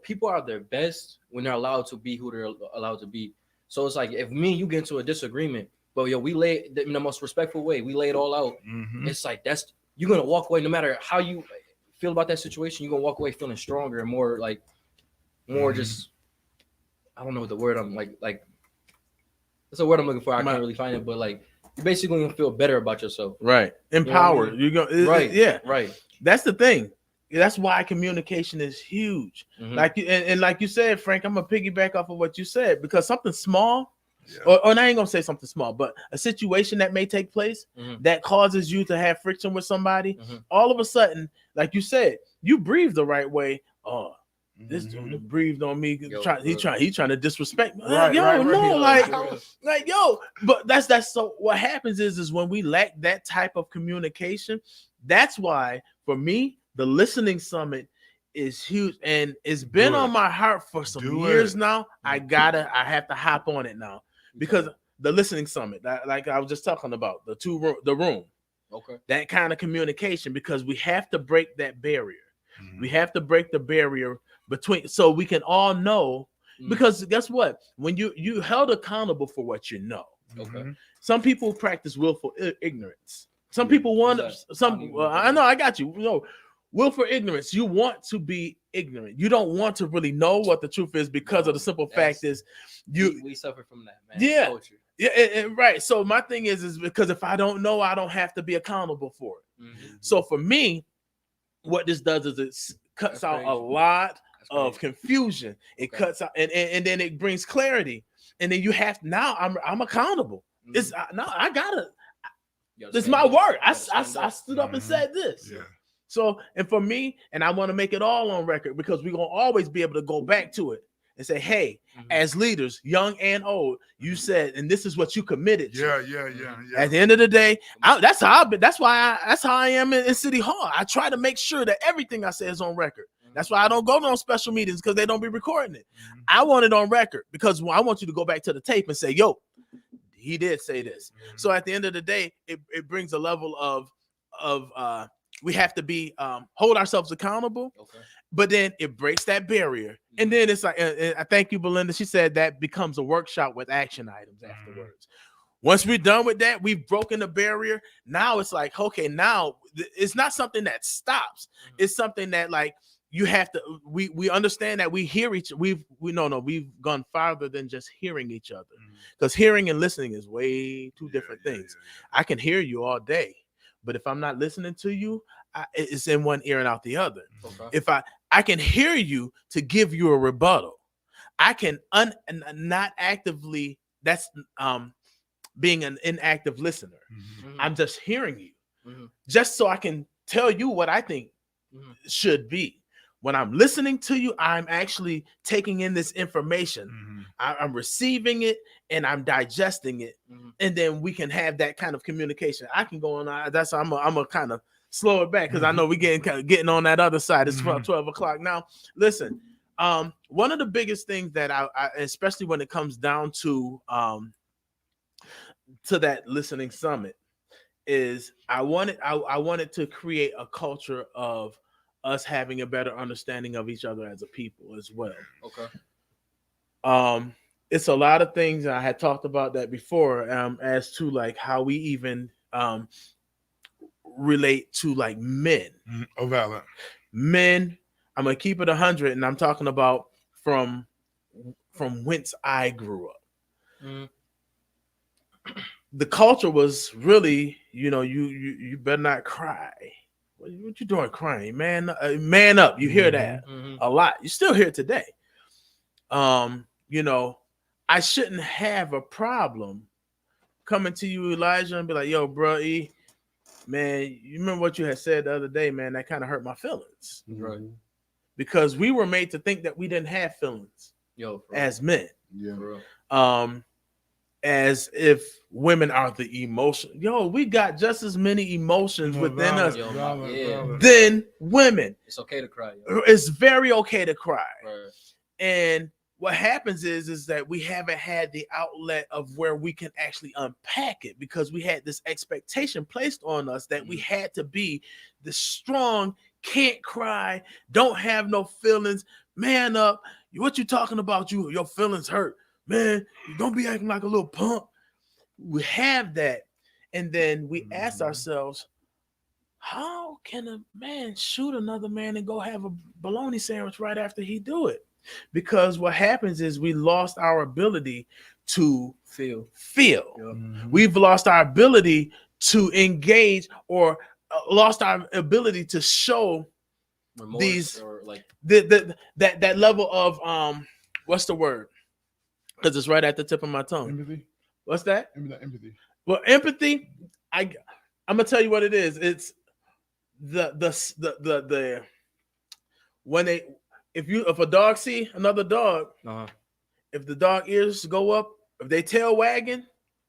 people are their best when they're allowed to be who they're allowed to be. So it's like, if me and you get into a disagreement, but we lay in the most respectful way, we lay it all out. It's like you're gonna walk away no matter how you feel about that situation. You're gonna walk away feeling stronger and more just, I don't know what the word I'm like that's a word I'm looking for. I can't really find it, but like you're basically gonna feel better about yourself. Right. Empowered. You know what I mean? Right. Yeah. Right. That's the thing. That's why communication is huge. Like and like you said, Frank, I'm gonna piggyback off of what you said, because something small, or I ain't gonna say something small, but a situation that may take place that causes you to have friction with somebody, all of a sudden, like you said, you breathe the right way. Oh, this dude breathed on me. He's trying to disrespect me. But that's so. What happens is when we lack that type of communication, that's why for me the listening summit is huge, and it's been on my heart for some years now. I have to hop on it now because the listening summit, like I was just talking about, the room, that kind of communication, because we have to break that barrier. We have to break the barrier between, so we can all know, because guess what? When you held accountable for what you know. Some people practice willful ignorance. Some people want I know, I got you. Willful ignorance. You want to be ignorant. You don't want to really know what the truth is because of the simple fact is we suffer from that, man. Yeah. Culture. Yeah, right. So my thing is because if I don't know, I don't have to be accountable for it. So for me, what this does is it cuts out a lot of confusion. It cuts out and then it brings clarity. And then you have now I'm accountable. It's now I gotta. This is my word. I stood up and said this. Yeah. So, and for me, and I want to make it all on record because we're gonna always be able to go back to it. and say, hey, as leaders, young and old, you said, and this is what you committed to. Yeah. At the end of the day, that's how I am in City Hall. I try to make sure that everything I say is on record. That's why I don't go to no special meetings, because they don't be recording it. I want it on record, because I want you to go back to the tape and say, yo, he did say this. So at the end of the day, it brings a level of we have to be hold ourselves accountable, but then it breaks that barrier. And then it's like, I thank you, Belinda. She said that becomes a workshop with action items afterwards. Once we're done with that, we've broken the barrier. Now it's like, okay, now it's not something that stops. It's something that, like, you have to, we understand that we hear we've gone farther than just hearing each other, because hearing and listening is way two different things. I can hear you all day, but if I'm not listening to you, it's in one ear and out the other. If I can hear you to give you a rebuttal, I can not actively, that's being an inactive listener. I'm just hearing you, just so I can tell you what I think should be. When I'm listening to you, I'm actually taking in this information. I'm receiving it and I'm digesting it, and then we can have that kind of communication. I can go on. That's I'm a kind of slow it back, because I know we're getting on that other side. It's 12 o'clock now. Listen, one of the biggest things that I especially when it comes down to that listening summit, is I wanted to create a culture of us having a better understanding of each other as a people as well. It's a lot of things. I had talked about that before, as to like how we even relate to like men. Men, I'm gonna keep it 100, and I'm talking about from whence I grew up. The culture was really, you better not cry. What you doing crying? Man up. You hear that a lot. You still hear it today. I shouldn't have a problem coming to you, Elijah, and be like, yo, bro, man, you remember what you had said the other day, man? That kind of hurt my feelings. Right. Because we were made to think that we didn't have feelings as men. As if women are the emotion. We got just as many emotions within us than women. It's okay to cry. It's very okay to cry. Right. And what happens is that we haven't had the outlet of where we can actually unpack it, because we had this expectation placed on us that we had to be the strong, can't cry, don't have no feelings, man up. What you talking about? Your feelings hurt. Man, you don't be acting like a little punk. We have that. And then we ask ourselves, how can a man shoot another man and go have a bologna sandwich right after he do it? Because what happens is we lost our ability to feel. We've lost our ability to engage, or lost our ability to show remorse, these, or like that level of what's the word? Because it's right at the tip of my tongue. Empathy. What's that? Empathy. Well, empathy, I'm gonna tell you what it is. It's the when if a dog see another dog, if the dog ears go up, if they tail wagging,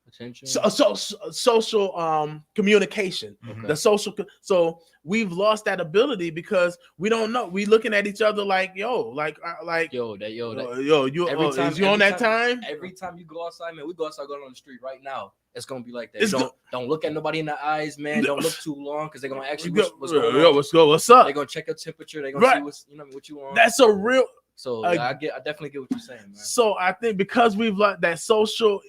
attention. Social communication. So we've lost that ability because we don't know. We looking at each other like you on that time. Every time you go outside, man, we go outside going on the street right now. It's gonna be like that. Don't look at nobody in the eyes, man. Don't look too long, because they're gonna ask you what's going on. What's up? They're gonna check your temperature. They're gonna see what you want. That's a real. So I definitely get what you're saying, man. So I think because we've lost that social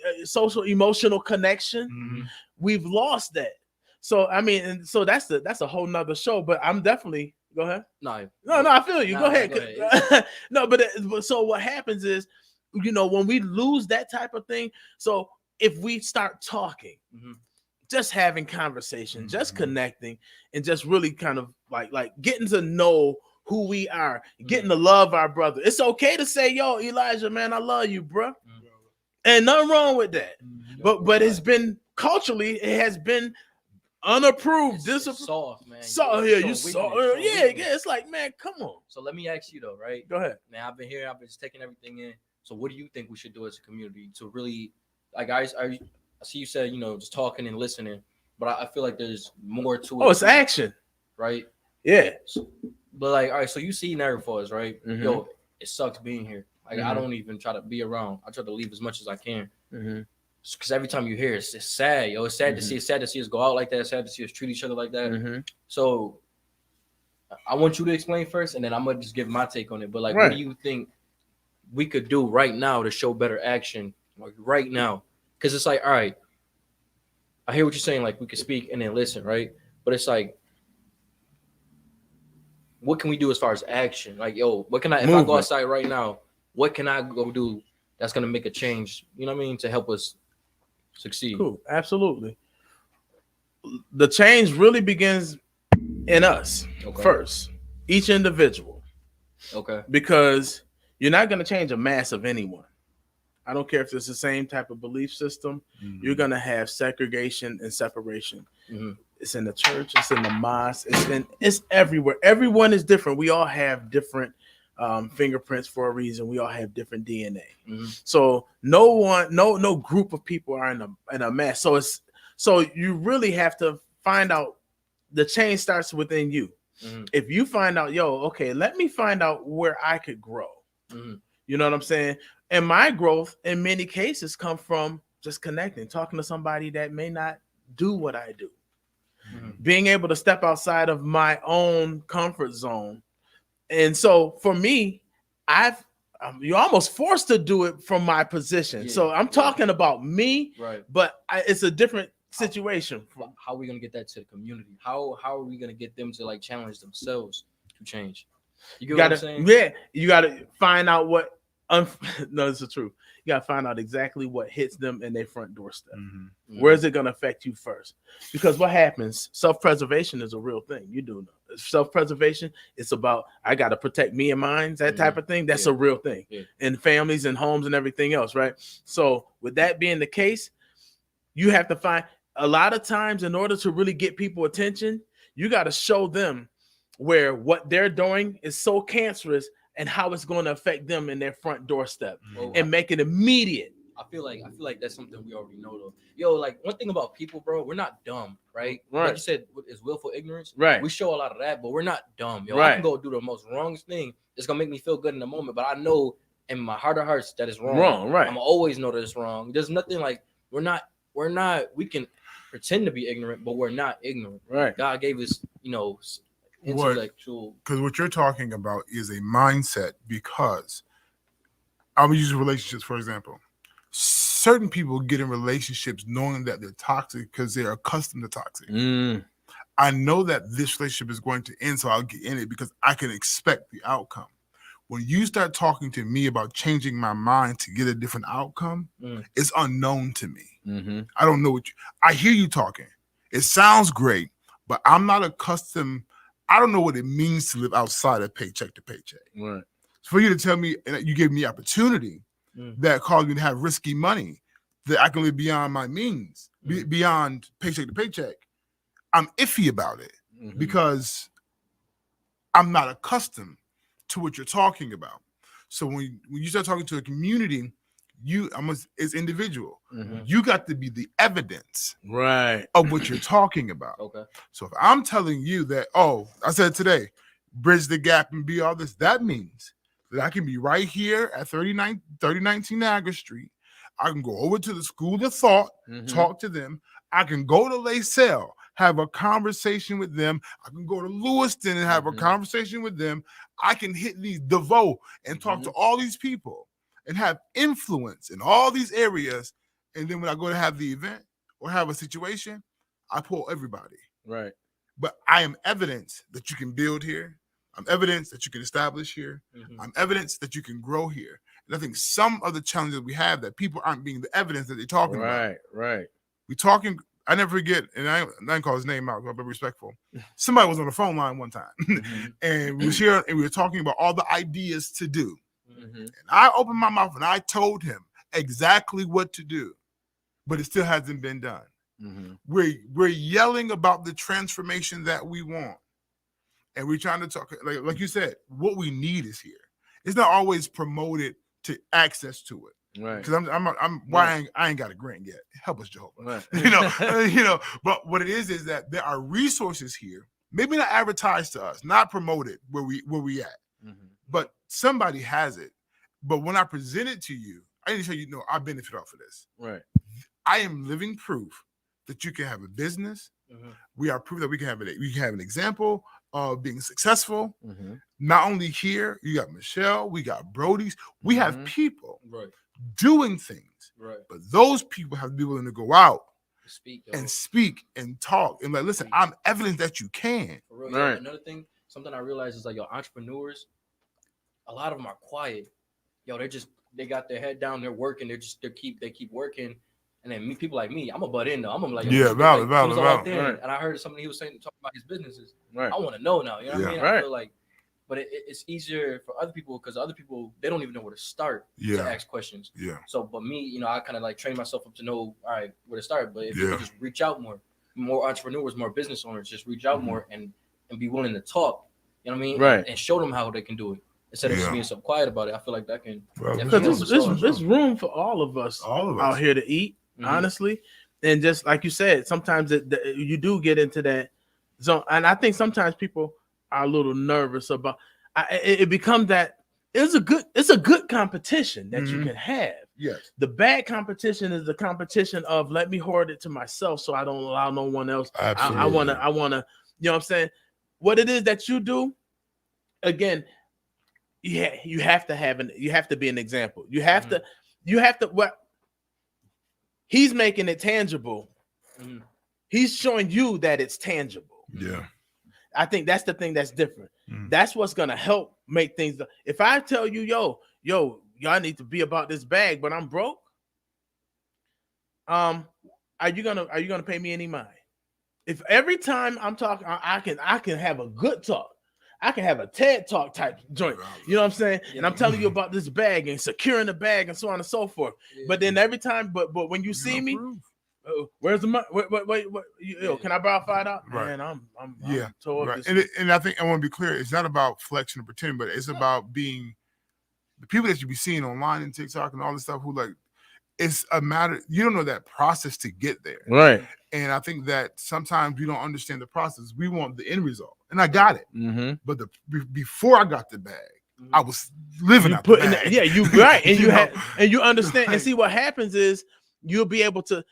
emotional connection, we've lost that. So I mean, and so that's a whole nother show. But I'm definitely go ahead. No, I feel you. Go ahead. No, but so what happens is, when we lose that type of thing. So if we start talking, just having conversation, just connecting, and just really kind of like getting to know who we are, getting to love our brother. It's okay to say, yo, Elijah, man, I love you, bro. And nothing wrong with that. But it's been culturally, it has been unapproved discipline. Soft, man. So yeah, you soft. Yeah. It's like, man, come on. So let me ask you though, right? Go ahead. Man, I've been here. I've been just taking everything in. So what do you think we should do as a community to really, like, I see you said, just talking and listening, but I feel like there's more to it. Oh, it's action, right? Yeah. But like, all right, so you see Niagara Falls, right? Mm-hmm. Yo, it sucks being here. Like, I don't even try to be around. I try to leave as much as I can. Because every time you hear it, it's sad. Yo, it's sad to see. It's sad to see us go out like that. It's sad to see us treat each other like that. So I want you to explain first, and then I'm gonna just give my take on it. But like, what do you think we could do right now to show better action? Like right now, because it's like, all right, I hear what you're saying. Like, we could speak and then listen, right? But it's like, what can we do as far as action? Like, yo, what can I? If I go outside right now, what can I go do that's gonna make a change? You know what I mean? To help us succeed. Cool. Absolutely. The change really begins in us first, each individual. Okay. Because you're not going to change a mass of anyone. I don't care if it's the same type of belief system. You're going to have segregation and separation. It's in the church. It's in the mosque. It's everywhere. Everyone is different. We all have different fingerprints for a reason. We all have different DNA. So no group of people are in a mass. So you really have to find out. The change starts within you. If you find out, okay, let me find out where I could grow. You know what I'm saying? And my growth in many cases come from just connecting, talking to somebody that may not do what I do. Being able to step outside of my own comfort zone. And so for me, you're almost forced to do it from my position. So I'm talking about me, but it's a different situation. How are we gonna get that to the community? How are we gonna get them to like challenge themselves to change? You get what I'm saying? Yeah, you gotta find out what. No, this is true. You gotta find out exactly what hits them in their front doorstep. Where is it gonna affect you first? Because what happens? Self-preservation is a real thing. You do know self-preservation. It's about I gotta protect me and mine. That type of thing. That's a real thing in families and homes and everything else, right? So with that being the case, you have to find. A lot of times, in order to really get people attention, you got to show them where what they're doing is so cancerous and how it's going to affect them in their front doorstep and make it immediate. I feel like that's something we already know though. Yo, like one thing about people, bro, we're not dumb, right? Like you said, is willful ignorance. Right. We show a lot of that, but we're not dumb. Yo, I can go do the most wrongest thing. It's gonna make me feel good in the moment, but I know in my heart of hearts that it's wrong. I'm gonna always know that it's wrong. There's nothing like we're not. We can pretend to be ignorant, but we're not ignorant. God gave us, intellectual. Because what you're talking about is a mindset. Because I'm using relationships, for example. Certain people get in relationships knowing that they're toxic because they're accustomed to toxic. I know that this relationship is going to end, so I'll get in it because I can expect the outcome. When you start talking to me about changing my mind to get a different outcome, it's unknown to me. I don't know I hear you talking. It sounds great, but I'm not accustomed. I don't know what it means to live outside of paycheck to paycheck. So for you to tell me, and you gave me opportunity that caused me to have risky money, that I can live beyond my means, beyond paycheck to paycheck, I'm iffy about it because I'm not accustomed to what you're talking about. So when you start talking to a community, as individual, you got to be the evidence of what you're talking about. So if I'm telling you that, I said today, bridge the gap and be all this, that means that I can be right here at 3019 Niagara Street. I can go over to the School of Thought, talk to them. I can go to LaSalle, have a conversation with them. I can go to Lewiston and have a conversation with them. I can hit these DeVoe and talk to all these people and have influence in all these areas. And then when I go to have the event or have a situation, I pull everybody. But I am evidence that you can build here. I'm evidence that you can establish here. I'm evidence that you can grow here. And I think some of the challenges we have that people aren't being the evidence that they're talking about. We talking. I never forget, and I didn't call his name out, but I'll be respectful. Somebody was on the phone line one time, and we was here, and we were talking about all the ideas to do. And I opened my mouth and I told him exactly what to do, but it still hasn't been done. We're yelling about the transformation that we want, and we're trying to talk like you said. What we need is here. It's not always promoted to access to it. Right. Because I'm why I ain't got a grant yet. Help us, Jehovah. Right. But what it is that there are resources here, maybe not advertised to us, not promoted where we at. But somebody has it. But when I present it to you, I need to show you, I benefit off of this. Right. I am living proof that you can have a business. We are proof that we can have an example of being successful. Not only here, you got Michelle, we got Brody's, we have people doing things. Right. But those people have to be willing to go out speak and talk and listen, I'm evidence that you can. For real, right. Another thing, something I realized is entrepreneurs, a lot of them are quiet. They got their head down, they're working, they keep working. And then people like me, I'm a butt in though. I'm like, valid. Right. And I heard something he was saying, talking about his businesses. Right. I want to know now. You know what I mean? I feel like, but it's easier for other people because other people, they don't even know where to start to ask questions. Yeah. So, but me, I kind of train myself up to know, all right, where to start. But if you just reach out more entrepreneurs, more business owners, just reach out more and be willing to talk. You know what I mean? Right. And show them how they can do it. Instead of just being so quiet about it, I feel like that can. Because there's room for all of us out here to eat. Honestly, and just like you said, sometimes you do get into that zone, and I think sometimes people are a little nervous about. It becomes that it's a good competition that you can have. Yes, the bad competition is the competition of let me hoard it to myself so I don't allow no one else. Absolutely. I wanna, you know what I'm saying? What it is that you do, again, you have to be an example. You have to what. He's making it tangible. He's showing you that it's tangible. Yeah. I think that's the thing that's different. That's what's going to help make things. If I tell you, yo, y'all need to be about this bag, but I'm broke. Are you gonna pay me any mind? If every time I'm talking, I can have a good talk. I can have a TED Talk type joint. You know what I'm saying? Yeah. And I'm telling you about this bag and securing the bag and so on and so forth. Yeah. But then every time, but when you see me, where's the money? Wait, can I borrow $5? Right. Man, I'm tore up. And I think I want to be clear. It's not about flexing or pretending, but it's about being the people that you be seeing online and TikTok and all this stuff who it's a matter. You don't know that process to get there. Right. And I think that sometimes we don't understand the process. We want the end result. And I got it. But before I got the bag, I was living out the bag. You right. And you understand. And see what happens is you'll be able to,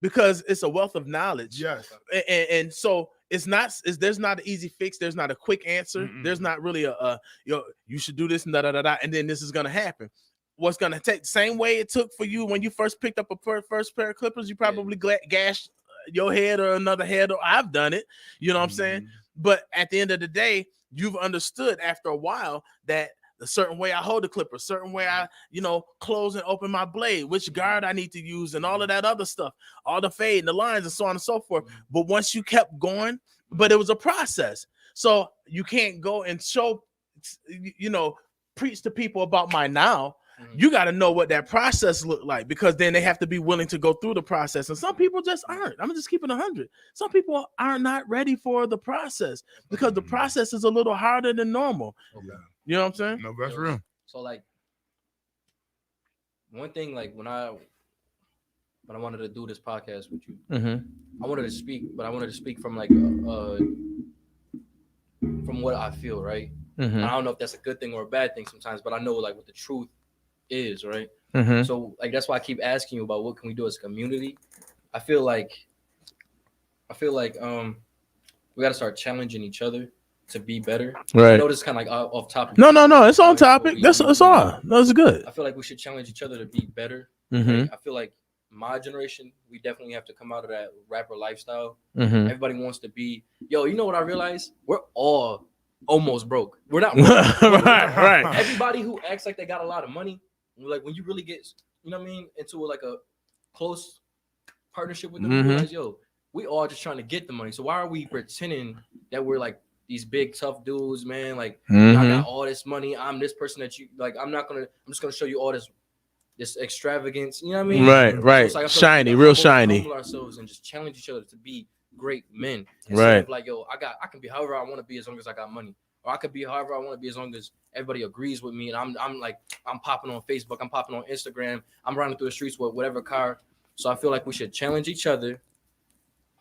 because it's a wealth of knowledge. Yes. And so there's not an easy fix. There's not a quick answer. There's not really you should do this and and then this is gonna happen. What's going to take the same way it took for you when you first picked up a first pair of clippers, you probably gashed your head or another head, or I've done it, you know what I'm saying? But at the end of the day, you've understood after a while that a certain way I hold the clipper, certain way I, close and open my blade, which guard I need to use and all of that other stuff, all the fade and the lines and so on and so forth. But once you kept going, but it was a process. So you can't go and show, preach to people about my now. You got to know what that process looked like, because then they have to be willing to go through the process. And some people just aren't. I'm just keeping 100. Some people are not ready for the process because the process is a little harder than normal. Okay. You know what I'm saying? No, that's real. So one thing, when I wanted to do this podcast with you, I wanted to speak, but I wanted to speak from from what I feel, right? I don't know if that's a good thing or a bad thing sometimes, but I know what the truth is, right? So that's why I keep asking you about what can we do as a community. I feel like we got to start challenging each other to be better. Right. I know this is kind of off topic. No, it's on topic. That's all. That's good. I feel like we should challenge each other to be better. Right? I feel like my generation, we definitely have to come out of that rapper lifestyle. Everybody wants to be, you know what I realized? We're all almost broke. We're not broke. right. Everybody who acts like they got a lot of money, when you really get, into a close partnership with them, you realize, we all just trying to get the money. So why are we pretending that we're these big tough dudes, man? I got all this money. I'm this person that you I'm just gonna show you all this this extravagance. You know what I mean? Right. So it's Shiny, real shiny. Humble ourselves and just challenge each other to be great men. Right. Like, yo, I can be however I want to be as long as I got money, or I could be however I want to be as long as everybody agrees with me. And I'm popping on Facebook, I'm popping on Instagram, I'm running through the streets with whatever car. So I feel like we should challenge each other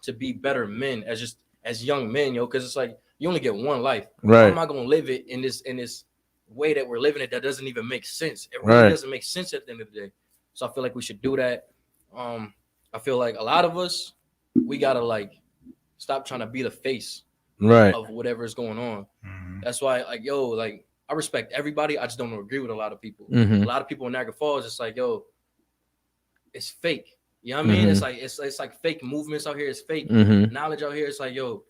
to be better men as young men, yo, because it's like you only get one life. Right. How am I gonna live it in this way that we're living it that doesn't even make sense? It really doesn't make sense at the end of the day. So I feel like we should do that. I feel like a lot of us, we gotta like stop trying to be the face of whatever is going on. That's why, like, yo, like I respect everybody. I just don't agree with a lot of people. A lot of people in Niagara Falls, it's like, yo, it's fake. You know what I mean? It's like fake movements out here. It's fake knowledge out here. It's like, yo,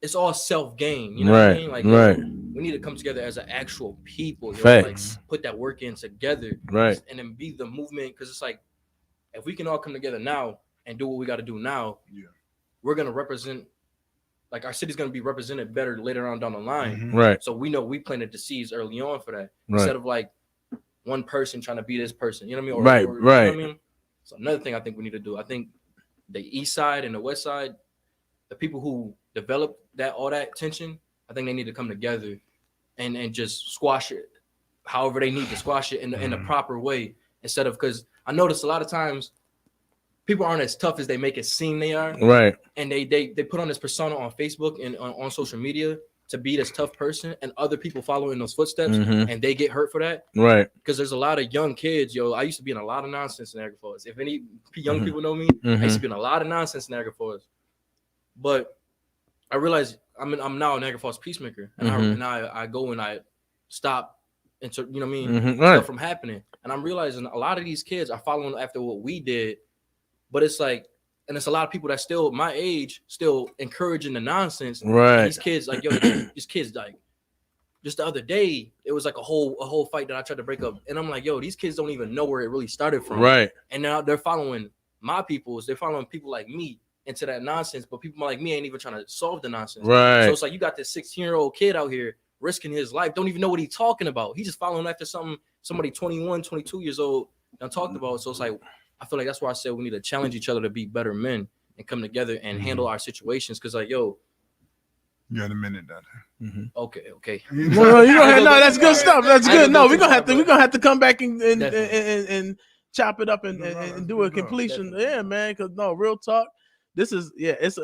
it's all self-gain. You know what I mean? Like, yo, we need to come together as an actual people. You know, like put that work in together. And then be the movement. Because it's like, if we can all come together now and do what we got to do now, we're going to represent, like our city's going to be represented better later on down the line. So we know we planted the seeds early on for that. Instead of like one person trying to be this person. You know what I mean? You know what I mean? So another thing I think we need to do, I think the east side and the west side, the people who develop all that tension, I think they need to come together and just squash it however they need to squash it in the proper way, instead of, because I notice a lot of times people aren't as tough as they make it seem they are. And they put on this persona on Facebook and on social media to be this tough person, and other people follow in those footsteps and they get hurt for that. Because there's a lot of young kids, yo. I used to be in a lot of nonsense in Niagara Falls. If any young people know me, I used to be in a lot of nonsense in Niagara Falls. But I realized I'm now a Niagara Falls peacemaker, and I go and I stop, you know what I mean, stuff from happening. And I'm realizing a lot of these kids are following after what we did, but it's like, and it's a lot of people that still my age still encouraging the nonsense. These kids, like, yo, these kids, like, just the other day, it was like a whole fight that I tried to break up, and I'm like, yo, these kids don't even know where it really started from. And now they're following my peoples. They're following people like me into that nonsense, but people like me ain't even trying to solve the nonsense. So it's like you got this 16-year-old kid out here risking his life, don't even know what he's talking about. He's just following after somebody 21, 22 years old done talked about. So it's like, I feel like that's why I said we need to challenge each other to be better men and come together and handle our situations. Because, like, yo, you got a minute, Donta. Okay. Well, you know, no, that's good stuff. That's good. No, we're gonna have to come back and chop it up and do a completion. Yeah, man. Because no, real talk. This is it's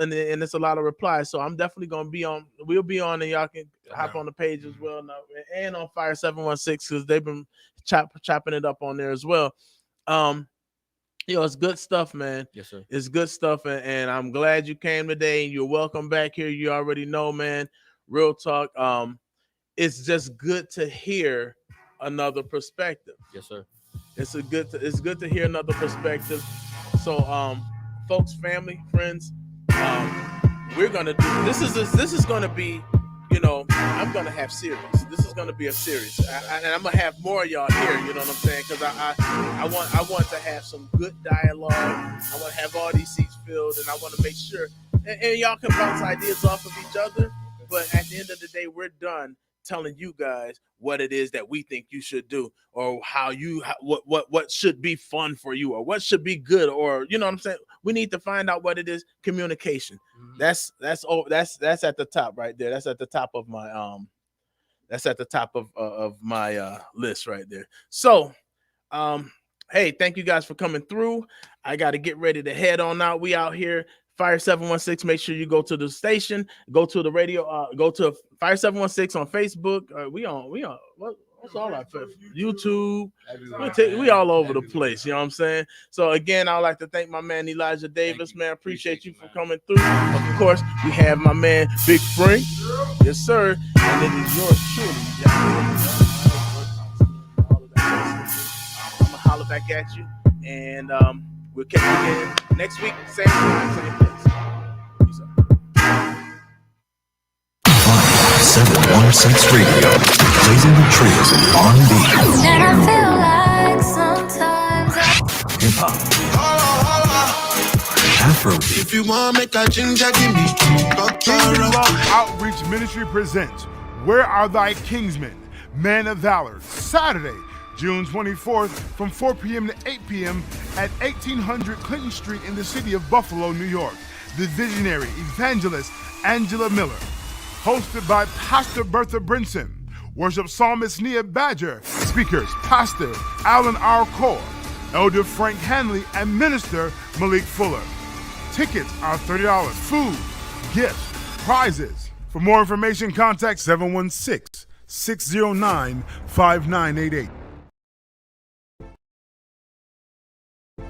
a lot of replies. So I'm definitely gonna be on. We'll be on, and y'all can hop on the page as well now, and on Fire 716 because they've been chopping it up on there as well. It's good stuff, man. Yes, sir. It's good stuff, and I'm glad you came today. You're welcome back here. You already know, man. Real talk. It's just good to hear another perspective. Yes, sir. It's good to hear another perspective. So, folks, family, friends, we're gonna do this. This is gonna be. I'm gonna have series. This is gonna be a series, and I'm gonna have more of y'all here. You know what I'm saying? Because I want to have some good dialogue. I want to have all these seats filled, and I want to make sure, and y'all can bounce ideas off of each other. But at the end of the day, we're done telling you guys what it is that we think you should do, or what should be fun for you, or what should be good, or you know what I'm saying. We need to find out what it is. Communication. That's at the top right there. That's at the top of my list right there. So hey, thank you guys for coming through. I got to get ready to head on out. We out here. Fire 716. Make sure you go to the station, go to the radio, go to Fire 716 on Facebook. We on what's all our YouTube. We all over the place. You know what I'm saying? So again, I'd like to thank my man Elijah Davis, man. Appreciate you for coming through. Of course, we have my man Big Frank. Yes, sir. And it is yours truly. I'm gonna holler back at you, and we'll catch you again next week, same time, same place. Peace out. 716 Radio, blazing the trails of R&B, And I feel like sometimes hip hop, Afrobeat. If you want make a ginger, give me Kingsman Love Outreach Ministry presents Where Are Thy Kingsmen? Men of Valor, Saturday, June 24th from 4 p.m. to 8 p.m. at 1800 Clinton Street in the city of Buffalo, New York. The visionary evangelist Angela Miller. Hosted by Pastor Bertha Brinson. Worship psalmist Nia Badger. Speakers Pastor Alan R. Core, Elder Frank Hanley, and Minister Malik Fuller. Tickets are $30. Food, gifts, prizes. For more information, contact 716-609-5988.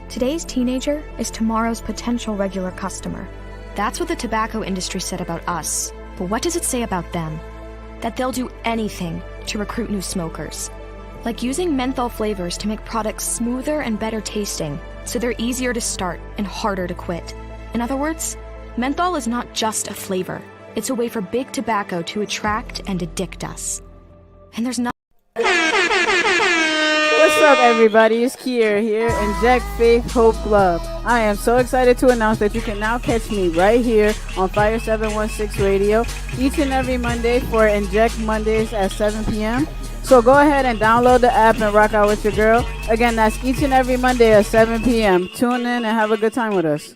Today's teenager is tomorrow's potential regular customer. That's what the tobacco industry said about us. But what does it say about them? That they'll do anything to recruit new smokers. Like using menthol flavors to make products smoother and better tasting, so they're easier to start and harder to quit. In other words, menthol is not just a flavor. It's a way for big tobacco to attract and addict us. And there's not. What's up, everybody? It's Kier here, Inject Faith Hope Club. I am so excited to announce that you can now catch me right here on Fire 716 Radio each and every Monday for Inject Mondays at 7 p.m. So go ahead and download the app and rock out with your girl. Again, that's each and every Monday at 7 p.m. Tune in and have a good time with us.